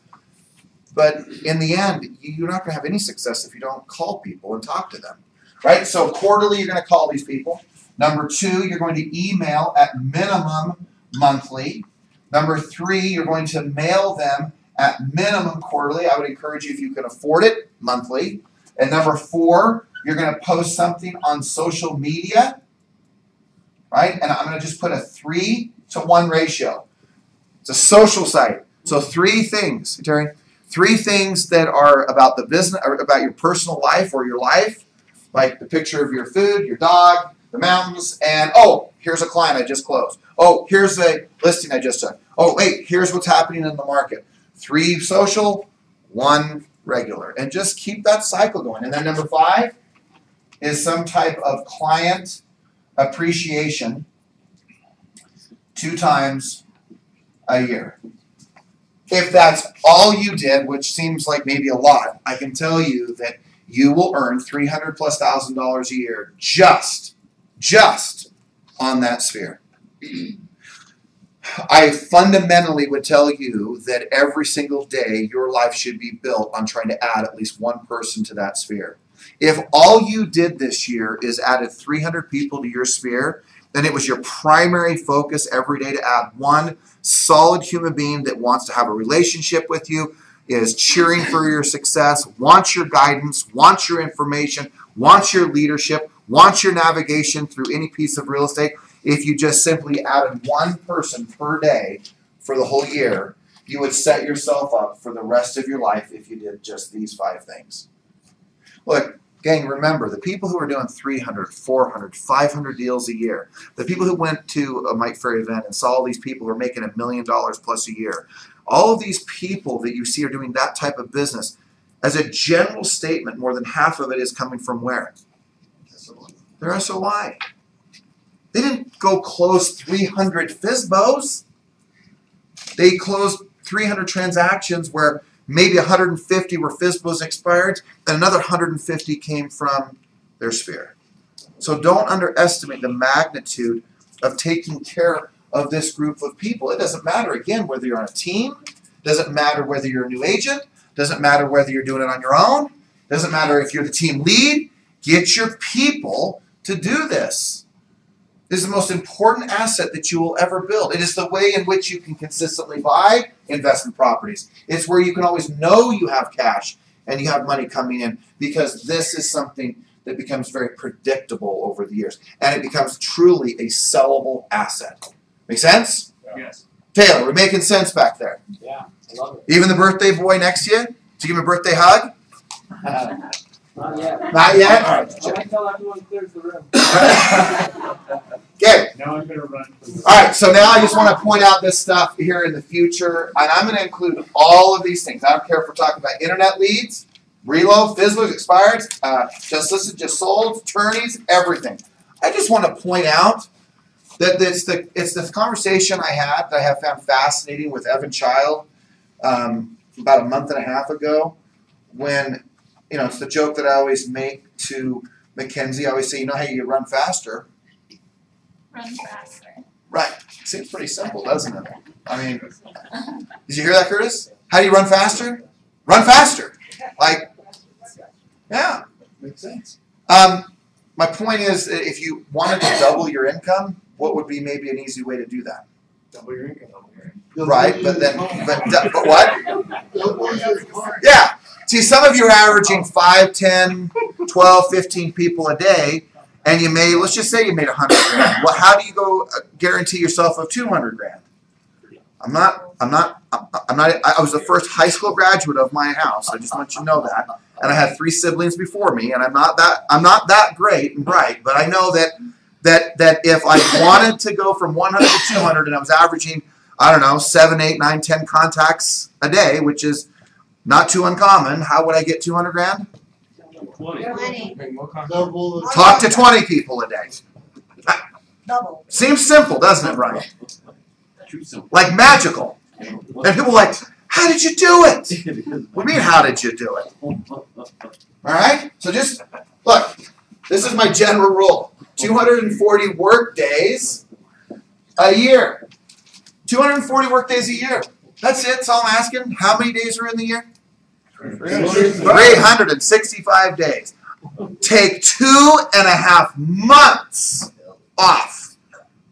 But in the end, you're not going to have any success if you don't call people and talk to them. Right? So quarterly, you're going to call these people. Number 2, you're going to email at minimum monthly. Number 3, you're going to mail them at minimum quarterly. I would encourage you, if you can afford it, monthly. And number 4, you're going to post something on social media. Right? And I'm going to just put a 3-to-1 ratio. It's a social site. So 3 things, Terry. 3 things that are about the business, or about your personal life or your life. Like the picture of your food, your dog, the mountains, and here's a client I just closed. Oh, here's a listing I just done. Oh, wait, here's what's happening in the market. 3 social, 1 regular. And just keep that cycle going. And then number 5 is some type of client appreciation 2 times a year. If that's all you did, which seems like maybe a lot, I can tell you that you will earn $300,000+ a year just on that sphere. I fundamentally would tell you that every single day your life should be built on trying to add at least 1 person to that sphere. If all you did this year is added 300 people to your sphere, then it was your primary focus every day to add 1 solid human being that wants to have a relationship with you, is cheering for your success, wants your guidance, wants your information, wants your leadership, wants your navigation through any piece of real estate. If you just simply added 1 person per day for the whole year, you would set yourself up for the rest of your life if you did just these 5 things. Look, Gang, remember, the people who are doing 300, 400, 500 deals a year, the people who went to a Mike Ferry event and saw all these people who are making $1 million plus a year, all of these people that you see are doing that type of business, as a general statement, more than half of it is coming from where? Their SOI. They didn't go close 300 FSBOs. They closed 300 transactions where maybe 150 were FSBOs expired, and another 150 came from their sphere. So don't underestimate the magnitude of taking care of this group of people. It doesn't matter, again, whether you're on a team. Doesn't matter whether you're a new agent. Doesn't matter whether you're doing it on your own. Doesn't matter if you're the team lead. Get your people to do this. This is the most important asset that you will ever build. It is the way in which you can consistently buy investment properties. It's where you can always know you have cash and you have money coming in, because this is something that becomes very predictable over the years. And it becomes truly a sellable asset. Make sense? Yes. Taylor, we're making sense back there. Yeah, I love it. Even the birthday boy next to you? Did you give him a birthday hug? Not yet. Not yet? All I right. might tell everyone clears the room. Okay. Now I'm gonna run. All right, so now I just want to point out this stuff here in the future, and I'm going to include all of these things. I don't care if we're talking about internet leads, reload, fizzlers, expireds, just listed, just sold, attorneys, everything. I just want to point out that it's the conversation I had that I have found fascinating with Evan Child about a month and a half ago, when, you know, it's the joke that I always make to Mackenzie. I always say, you know how you run faster? Run faster. Right. Seems pretty simple, doesn't it? I mean, did you hear that, Curtis? How do you run faster? Run faster. Like, yeah. Makes sense. My point is, that if you wanted to double your income, what would be maybe an easy way to do that? Double your income. Right, but what? Yeah. See, some of you are averaging 5, 10, 12, 15 people a day, and you may, let's just say you made 100 grand. Well, how do you go guarantee yourself of 200 grand? I was the first high school graduate of my house. I just want you to know that. And I had 3 siblings before me, and I'm not that great and bright, but I know that if I wanted to go from 100 to 200 and I was averaging, I don't know, 7, 8, 9, 10 contacts a day, which is not too uncommon, how would I get 200 grand? 20. Double. Talk to 20 people a day. Double. Seems simple, doesn't it, Brian? Like magical. And people are like, how did you do it? What do you mean, how did you do it? All right? So just, look, this is my general rule. 240 work days a year. 240 work days a year. That's it. That's all I'm asking. How many days are in the year? 365 days. Take 2.5 months off.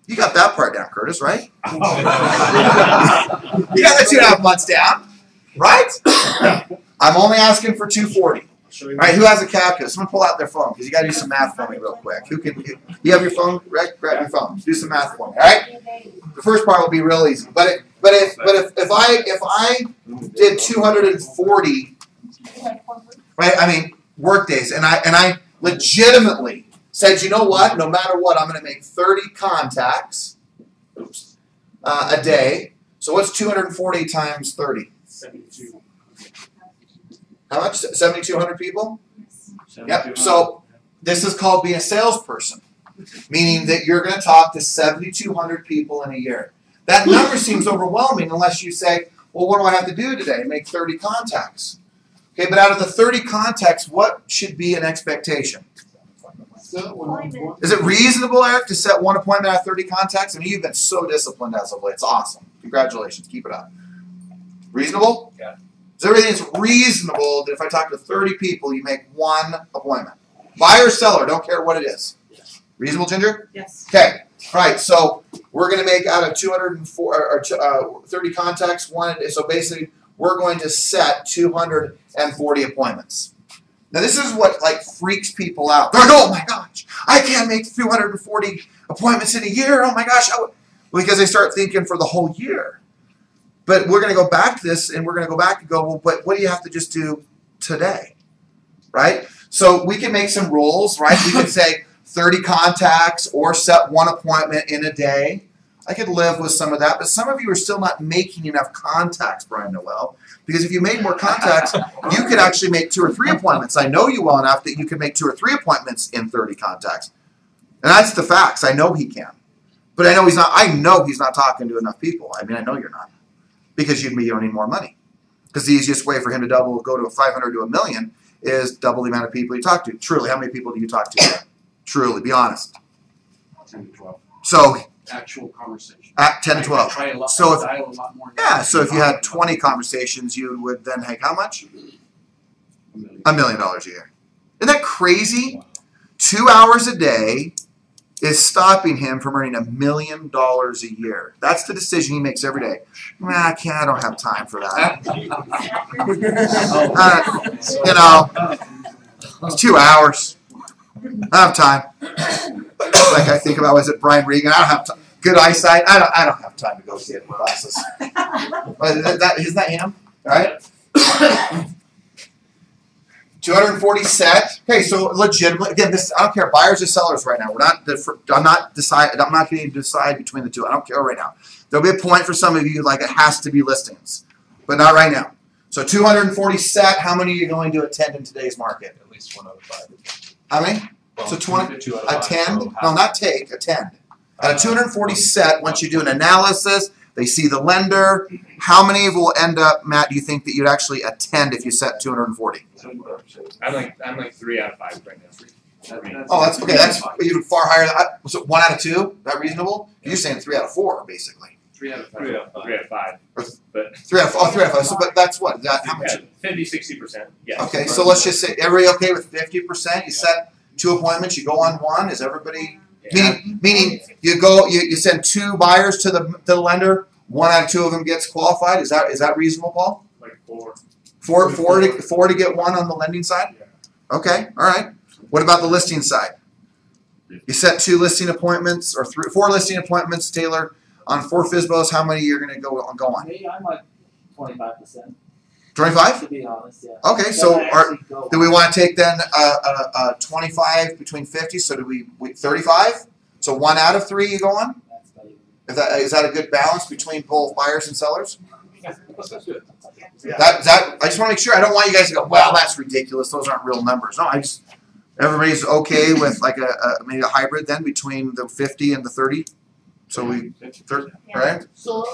You got that part down, Curtis, right? You got the 2.5 months down, right? I'm only asking for 240. All right, who has a calculator? Someone pull out their phone, because you got to do some math for me real quick. You have your phone? Grab your phone. Do some math for me. All right. The first part will be real easy, but if I did 240, right? I mean, work days, and I legitimately said, you know what? No matter what, I'm going to make 30 contacts a day. So what's 240 times 30? 72. How much? 7,200 people? Yep. So this is called being a salesperson, meaning that you're going to talk to 7,200 people in a year. That number seems overwhelming unless you say, well, what do I have to do today? Make 30 contacts. Okay, but out of the 30 contacts, what should be an expectation? Is it reasonable, Eric, to set one appointment out of 30 contacts? I mean, you've been so disciplined as of late. It's awesome. Congratulations. Keep it up. Reasonable? Yeah. So everything's reasonable that if I talk to 30 people, you make one appointment. Buyer or seller, don't care what it is. Reasonable, Ginger? Yes. Okay. All right. So we're going to make out of 30 contacts one. So basically, we're going to set 240 appointments. Now, this is what freaks people out. They're like, oh my gosh, I can't make 240 appointments in a year. Oh my gosh. Because they start thinking for the whole year. But we're going to go back to this, and we're going to go back and go, well, but what do you have to just do today? Right? So we can make some rules, right? We could say 30 contacts or set one appointment in a day. I could live with some of that, but some of you are still not making enough contacts, Brian Noel. Because if you made more contacts, you could actually make 2 or 3 appointments. I know you well enough that you can make 2 or 3 appointments in 30 contacts. And that's the facts. I know he can. But I know he's not. I know he's not talking to enough people. I mean, I know you're not. Because you'd be earning more money. Because the easiest way for him to go to 500 to 1 million is double the amount of people you talk to. Truly, how many people do you talk to? Truly, be honest. 10 to 12. So Actual conversation. At 10 to 12. Try a lot, So if, dial a lot more. so if you had 20 conversations, you would then make how much? $1 million a year. Isn't that crazy? 2 hours a day is stopping him from earning $1 million a year. That's the decision he makes every day. I can't. I don't have time for that. It's 2 hours. I don't have time. Like I think about, was it Brian Regan? I don't have time. Good eyesight. I don't have time to go get glasses. Isn't that him? All right. 240 set. Okay, so legitimately, again, this I don't care buyers or sellers right now. I'm not going to decide between the two. I don't care right now. There'll be a point for some of you like it has to be listings, but not right now. So 240 set. How many are you going to attend in today's market? At least 1 out of 5. How many? Well, So 20 2 out of 5, attend. so No, not take. Attend. At a 240 set, once you do an analysis, they see the lender. How many will end up, Matt, do you think that you'd actually attend if you set 240? I'm like 3 out of 5 right now. Oh, that's okay. That's even far higher. Was it 1 out of 2? Is that reasonable? You're saying 3 out of 4, basically. 3 out of 5. 3 out of 5. But 3 out of 5. Oh, 3 out of 5. So, but that's what? That how much? 50-60%. Yes. Okay, so let's just say everybody okay with 50%? You set 2 appointments. You go on 1. Is everybody? Yeah. Meaning you send 2 buyers to the lender. 1 out of 2 of them gets qualified. Is that reasonable, Paul? Like 4. Four to get 1 on the lending side? Okay, all right. What about the listing side? You set 2 listing appointments or 4 listing appointments, Taylor, on 4 FSBOs. How many you're going to go on? Me, I'm like 25%. 25? To be honest, yeah. Okay, so do we want to take then 25 between 50? So do we 35? So 1 out of 3 you go on? Is that a good balance between both buyers and sellers? That's good. I just want to make sure. I don't want you guys to go, well, that's ridiculous. Those aren't real numbers. No, everybody's okay with like maybe a hybrid then between the 50 and the 30. So we 30, right? So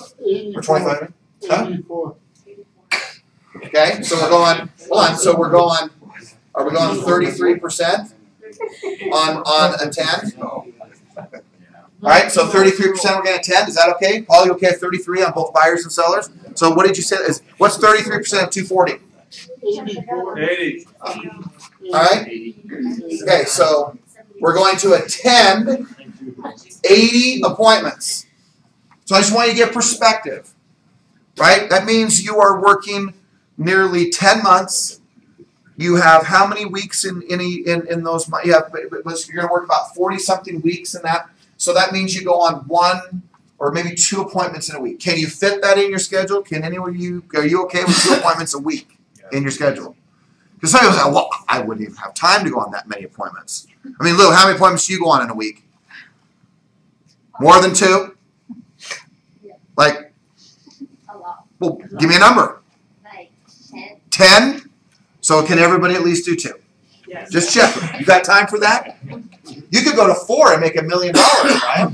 Or 25. Huh? 84. Okay, so we're going. Hold on. So we're going. Are we going 33% on a 10? All right. So 33% we're going to 10. Is that okay? Paul, you okay at 33 on both buyers and sellers? So what did you say? What's 33% of 240? 80. All right. Okay. So we're going to attend 80 appointments. So I just want you to get perspective. Right. That means you are working nearly 10 months. You have how many weeks in those? You have, you're going to work about 40-something weeks in that. So that means you go on 1 or maybe 2 appointments in a week. Can you fit that in your schedule? Can anyone of you? Are you okay with 2 appointments a week in your schedule? Because some people say, well, I wouldn't even have time to go on that many appointments. I mean, Lou, how many appointments do you go on in a week? More than 2? Like, A lot. well, give me a number. Like 10. 10? So can everybody at least do 2? Yes. Just check. You got time for that? You could go to 4 and make $1 million, right?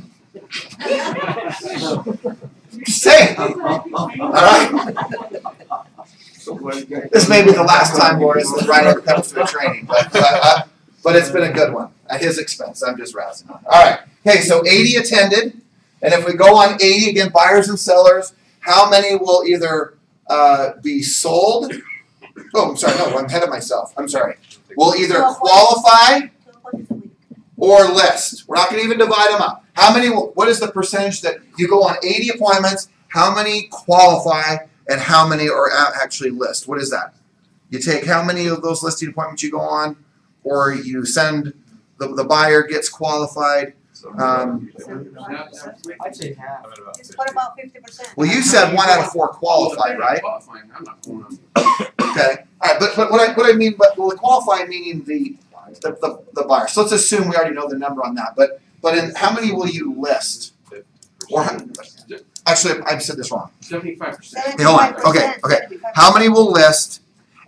Just saying. All right. This may be the last time Boris that Ryan ever comes to a training, but it's been a good one at his expense. I'm just razzing on. All right. Okay, so 80 attended, and if we go on 80 again, buyers and sellers, how many will either be sold? Oh, I'm sorry. No, I'm ahead of myself. I'm sorry. Will either qualify or list. We're not going to even divide them up. How many? What is the percentage that you go on 80 appointments? How many qualify and how many are actually list? What is that? You take how many of those listing appointments you go on, or you send the buyer gets qualified. I'd say half. What about 50%? Well, you said 1 out of 4 qualified, right? I'm not going on. Okay. All right. But what I mean, but the qualified meaning the buyer. So let's assume we already know the number on that. But in how many will you list? Or actually, I said this wrong. 75%. Hey, hold on. Okay. How many will list?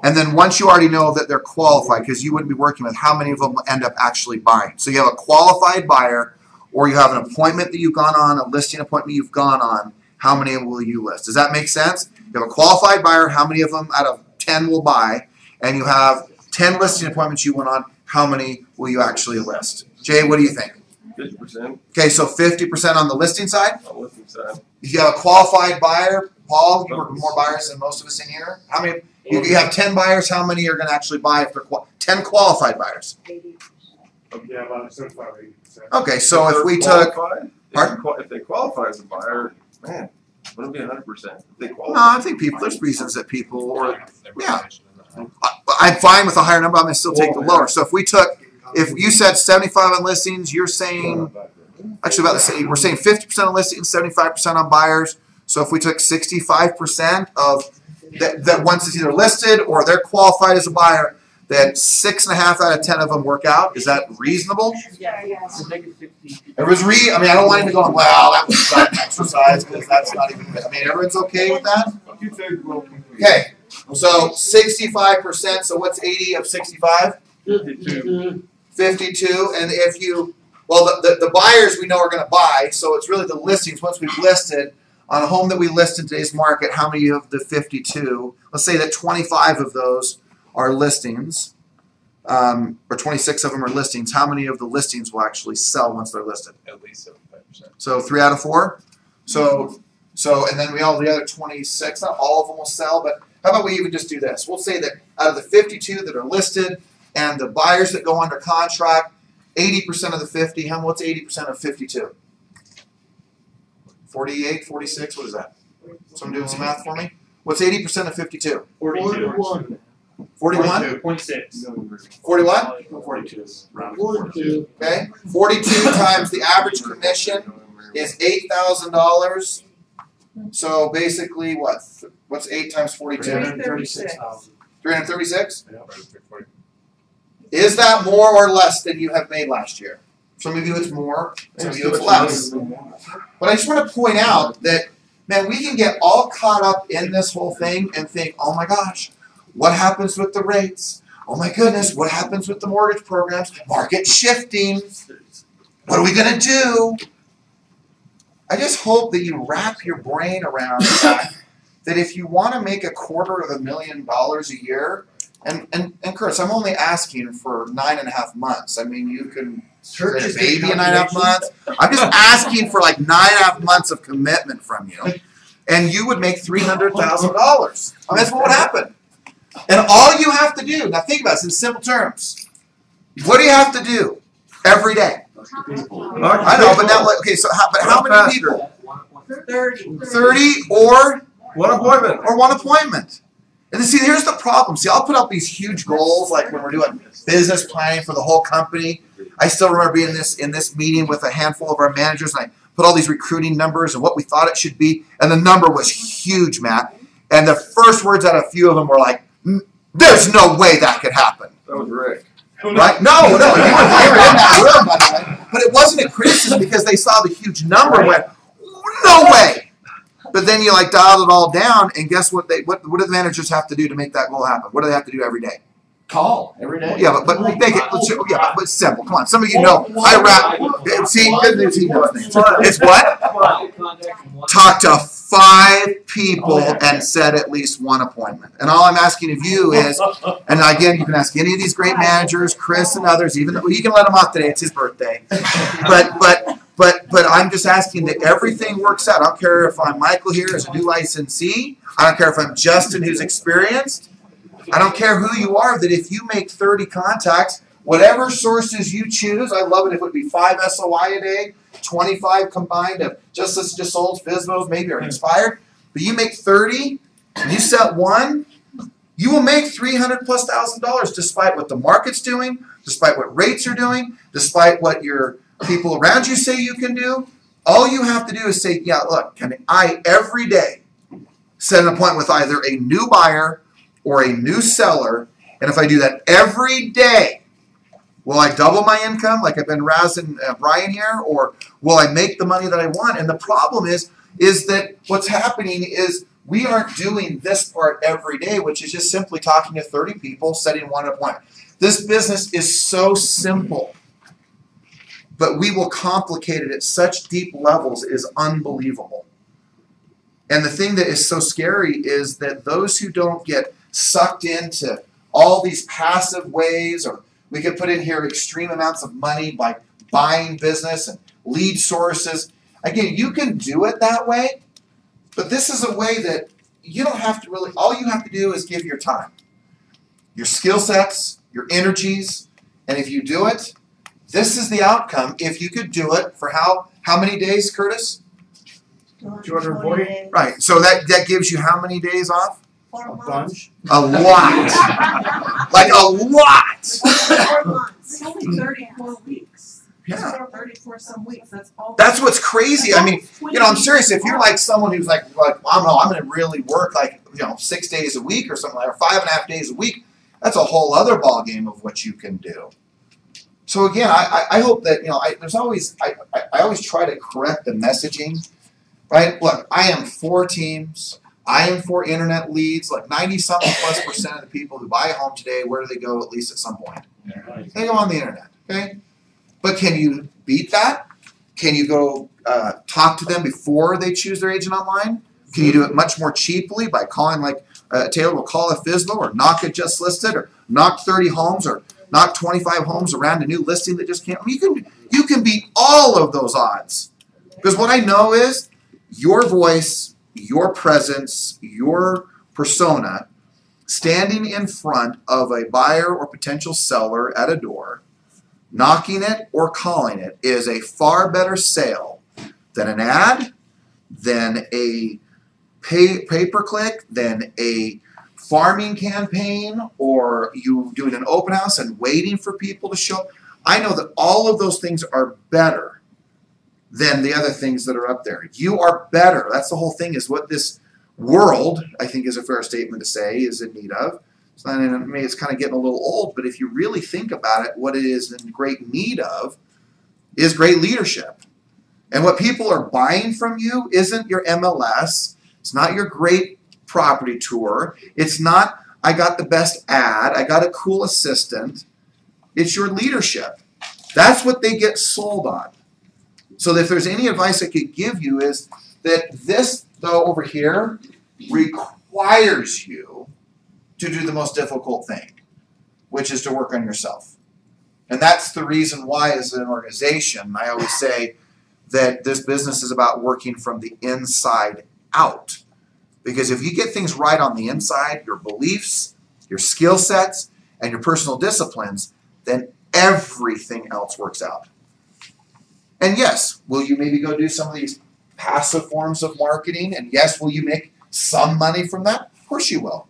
And then once you already know that they're qualified, because you wouldn't be working with, how many of them will end up actually buying? So you have a qualified buyer, or you have an appointment that you've gone on, a listing appointment you've gone on. How many will you list? Does that make sense? You have a qualified buyer. How many of them out of 10 will buy? And you have 10 listing appointments you went on. How many will you actually list? Jay, what do you think? 50%. Okay, so 50% on the listing side. On the listing side. If you have a qualified buyer, Paul, you work with more buyers than most of us in here. How many? You have 10 buyers. How many are going to actually buy if they're 10 qualified buyers? Yeah, about 75 or 80%. Okay, so if we They're took, qualified, if they qualify as a buyer, man, wouldn't it be 100%? If they no, qualify. I think people. There's reasons that people, or yeah, I'm fine with a higher number. I'm going to still take the lower. So if we took, if you said 75 on listings, you're saying actually about the same. We're saying 50% on listings, 75% on buyers. So if we took 65% of that once it's either listed or they're qualified as a buyer, that 6.5 out of 10 of them work out. Is that reasonable? It was I mean, I don't want him to go, well, that was not an exercise because that's not even. I mean, everyone's okay with that. Okay, so 65%. So what's 80 of 65? 52. 52. And if you, well, the buyers we know are going to buy. So it's really the listings. Once we've listed on a home that we list in today's market, how many of the 52? Let's say that 25 of those are listings, or 26 of them are listings. How many of the listings will actually sell once they're listed? At least 75%. So 3 out of 4. So and then the other 26. Not all of them will sell, but how about we even just do this? We'll say that out of the 52 that are listed and the buyers that go under contract, 80% of the 50. What's 80% of 52? 48, 46. What is that? Someone doing some math for me? What's 80% of 52? 41. 41? 0.6. 41? 42. 42. Okay. 42 times the average commission is $8,000. So basically, what's 8 times 42? 336,000. 336? Is that more or less than you have made last year? Some of you it's more, some of you it's less. But I just want to point out that, man, we can get all caught up in this whole thing and think, oh my gosh, what happens with the rates? Oh my goodness, what happens with the mortgage programs? Market shifting. What are we going to do? I just hope that you wrap your brain around the fact that if you want to make $250,000 a year, and Chris, I'm only asking for 9.5 months. I mean, you can create a baby in 9.5 months. I'm just asking for like 9.5 months of commitment from you, and you would make $300,000. I mean, that's what would happen. And all you have to do, now think about this in simple terms. What do you have to do every day? I know, but now, okay, so how many people? 30. 30 or one appointment. Or one appointment. And see, here's the problem. See, I'll put up these huge goals, like when we're doing business planning for the whole company. I still remember being in this meeting with a handful of our managers, and I put all these recruiting numbers and what we thought it should be, and the number was huge, Matt. And the first words out of a few of them were like, "There's no way that could happen." That was Rick. Right? No, you were in that room, by the way. But it wasn't a criticism because they saw the huge number and went, "No way." But then you like dialed it all down, and guess what? What do the managers have to do to make that goal happen? What do they have to do every day? Call every day. Yeah, but make it. Yeah, but it's simple. Come on, some of you know. I rap. See, good news. He knows things. It's what? Talk to 5 people and set at least one appointment. And all I'm asking of you is, and again, you can ask any of these great managers, Chris and others. Even you can let him off today. It's his birthday. But I'm just asking that everything works out. I don't care if I'm Michael here as a new licensee. I don't care if I'm Justin who's experienced. I don't care who you are, that if you make 30 contacts, whatever sources you choose, I love it if it would be 5 SOI a day, 25 combined of just sold, FSBOs, maybe are expired. But you make 30, and you set one, you will make $300,000+ despite what the market's doing, despite what rates are doing, despite what your people around you say you can do. All you have to do is say, yeah, look, can I every day set an appointment with either a new buyer or a new seller, and if I do that every day, will I double my income like I've been razzing Brian here, or will I make the money that I want? And the problem is that what's happening is we aren't doing this part every day, which is just simply talking to 30 people, setting one appointment. This business is so simple, but we will complicate it at such deep levels. It is unbelievable. And the thing that is so scary is that those who don't get sucked into all these passive ways, or we could put in here extreme amounts of money by buying business and lead sources. Again, you can do it that way, but this is a way that you don't have to really, all you have to do is give your time, your skill sets, your energies, and if you do it, this is the outcome. If you could do it for how many days, Curtis? 240? Right, so that gives you how many days off? 4 months. Bunch. A lot. Like a lot. 4 months. It's only 34 weeks. Yeah. 34 some weeks. That's all. That's what's crazy. I mean, I'm serious. If you're like someone who's like I don't know, I'm going to really work 6 days a week or something like, or 5.5 days a week, that's a whole other ball game of what you can do. So again, I hope that I always try to correct the messaging, right? Look, I am for teams. I am for internet leads. Like 90-something+% of the people who buy a home today, where do they go at least at some point? They go on the internet. Okay, but can you beat that? Can you go talk to them before they choose their agent online? Can you do it much more cheaply by calling, like Taylor will call a FISBO, or knock it just listed, or knock 30 homes, or knock 25 homes around a new listing that just can't. You can beat all of those odds, because what I know is your voice, your presence, your persona, standing in front of a buyer or potential seller at a door, knocking it or calling it, is a far better sale than an ad, than a pay-per-click, than a farming campaign, or you doing an open house and waiting for people to show. I know that all of those things are better than the other things that are up there. You are better. That's the whole thing, is what this world, I think is a fair statement to say, is in need of. It's not, I mean, it's kind of getting a little old, but if you really think about it, what it is in great need of is great leadership. And what people are buying from you isn't your MLS. It's not your great property tour. It's not, I got the best ad, I got a cool assistant. It's your leadership. That's what they get sold on. So if there's any advice I could give you, is that this, though, over here, requires you to do the most difficult thing, which is to work on yourself. And that's the reason why, as an organization, I always say that this business is about working from the inside out. Because if you get things right on the inside, your beliefs, your skill sets, and your personal disciplines, then everything else works out. And yes, will you maybe go do some of these passive forms of marketing? And yes, will you make some money from that? Of course you will.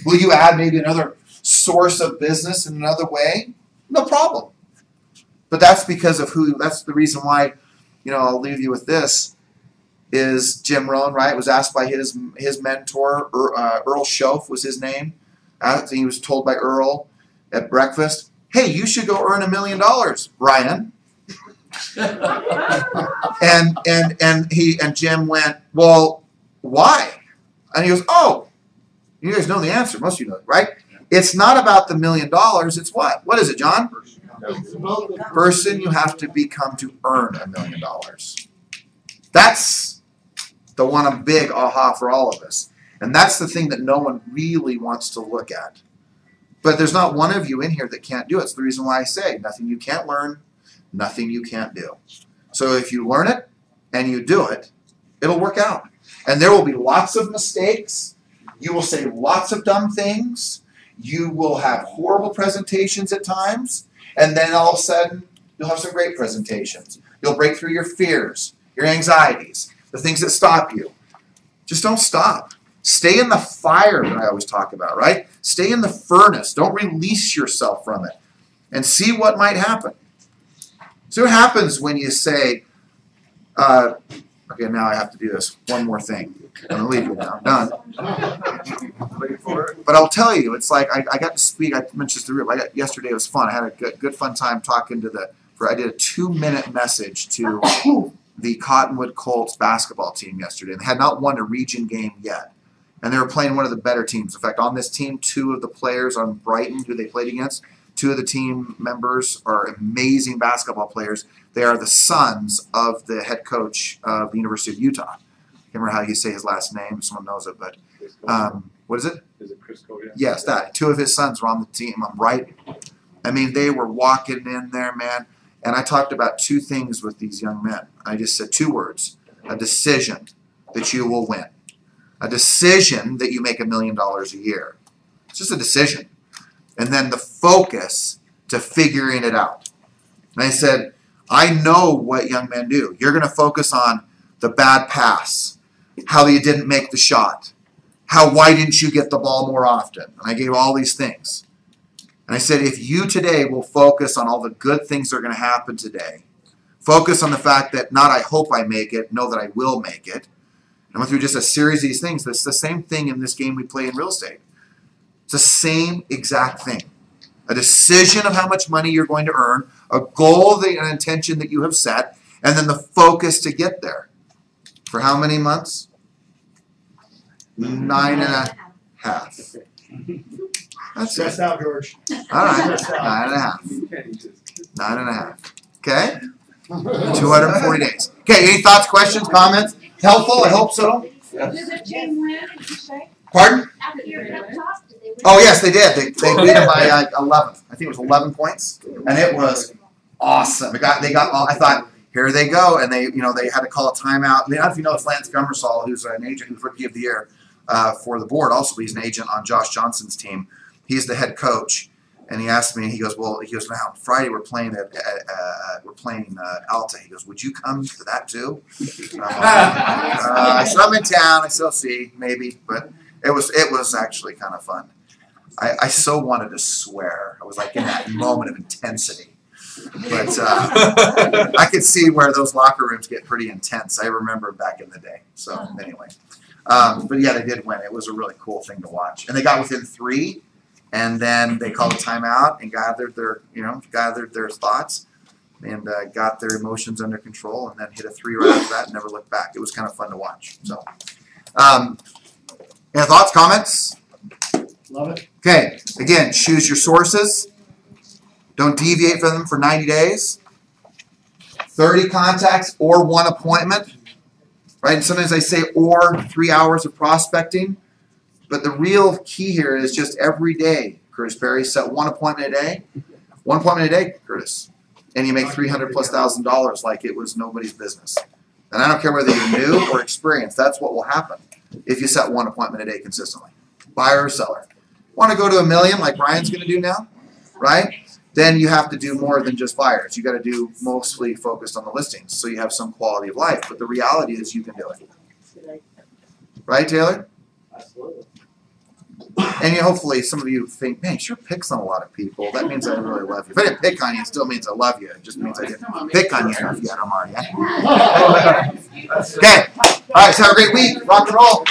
Will you add maybe another source of business in another way? No problem. But that's because of that's the reason why, I'll leave you with this, is Jim Rohn, right, was asked by his mentor, Earl Schoaf was his name. He was told by Earl at breakfast, hey, you should go earn $1 million, Brian. and Jim went, well, why? And he goes, oh, you guys know the answer. Most of you know it, right? It's not about the $1 million. It's what? What is it, John? Person you have to become to earn $1 million. That's the one, a big aha for all of us. And that's the thing that no one really wants to look at. But there's not one of you in here that can't do it. It's the reason why I say nothing you can't learn, nothing you can't do. So if you learn it and you do it, it'll work out. And there will be lots of mistakes. You will say lots of dumb things. You will have horrible presentations at times. And then all of a sudden, you'll have some great presentations. You'll break through your fears, your anxieties, the things that stop you. Just don't stop. Stay in the fire that I always talk about, right? Stay in the furnace. Don't release yourself from it. And see what might happen. See what happens when you say, Okay, now I have to do this. One more thing. I'm gonna leave you now. I'm done. But I'll tell you, it's like I got to speak. I mentioned to the group. Yesterday was fun. I had a good fun time talking to I did a 2-minute message to the Cottonwood Colts basketball team yesterday. And they had not won a region game yet. And they were playing one of the better teams. In fact, on this team, 2 of the players on Brighton, who they played against, 2 of the team members are amazing basketball players. They are the sons of the head coach of the University of Utah. I can't remember how you say his last name. Someone knows it, but what is it? Is it Chris Cody? Yes, that. 2 of his sons were on the team. I'm right. I mean, they were walking in there, man. And I talked about 2 things with these young men. I just said 2 words. A decision that you will win. A decision that you make $1 million a year. It's just a decision. And then the focus to figuring it out. And I said, I know what young men do. You're going to focus on the bad pass, how you didn't make the shot, why didn't you get the ball more often? And I gave all these things. And I said, if you today will focus on all the good things that are going to happen today, focus on the fact that not I hope I make it, know that I will make it. I went through just a series of these things. It's the same thing in this game we play in real estate. It's the same exact thing. A decision of how much money you're going to earn, a goal, an intention that you have set, and then the focus to get there. For how many months? 9.5. That's Stressed it. out, George. All right, 9.5. 9.5. Okay? 240 days. Okay, any thoughts, questions, comments? Helpful? I hope so. Did the team win? Did you say? Pardon? After your pep talk, did they win? Oh, yes, they did. They beat them by 11. I think it was 11 points. And it was awesome. They got all, I thought, here they go. And they had to call a timeout. I don't know if you know, it's Lance Gummersall, who's an agent, who's Rookie of the Year for the board. Also, he's an agent on Josh Johnson's team. He's the head coach. And he asked me, he goes, now Friday we're playing Alta. He goes, would you come to that too? I said, I'm in town. I said, I'll see, maybe. But it was actually kind of fun. I so wanted to swear. I was like in that moment of intensity. But I could see where those locker rooms get pretty intense. I remember back in the day. So anyway. But yeah, they did win. It was a really cool thing to watch. And they got within 3. And then they called a timeout and gathered their thoughts and got their emotions under control, and then hit a 3 right after that and never looked back. It was kind of fun to watch. So, any thoughts, comments? Love it. Okay. Again, choose your sources. Don't deviate from them for 90 days. 30 contacts or 1 appointment. Right? And sometimes I say or 3 hours of prospecting. But the real key here is just every day, Curtis Perry, set 1 appointment a day. 1 appointment a day, Curtis. And you make $300,000+ like it was nobody's business. And I don't care whether you're new or experienced. That's what will happen if you set 1 appointment a day consistently. Buyer or seller. Want to go to $1 million like Ryan's going to do now? Right? Then you have to do more than just buyers. You got to do mostly focused on the listings so you have some quality of life. But the reality is you can do it. Right, Taylor? Absolutely. And hopefully some of you think, man, sure picks on a lot of people. That means I really love you. If I didn't pick on you, it still means I love you. It just means I didn't pick on you enough yet, Omar. Yeah? Okay. All right, so have a great week. Rock and roll.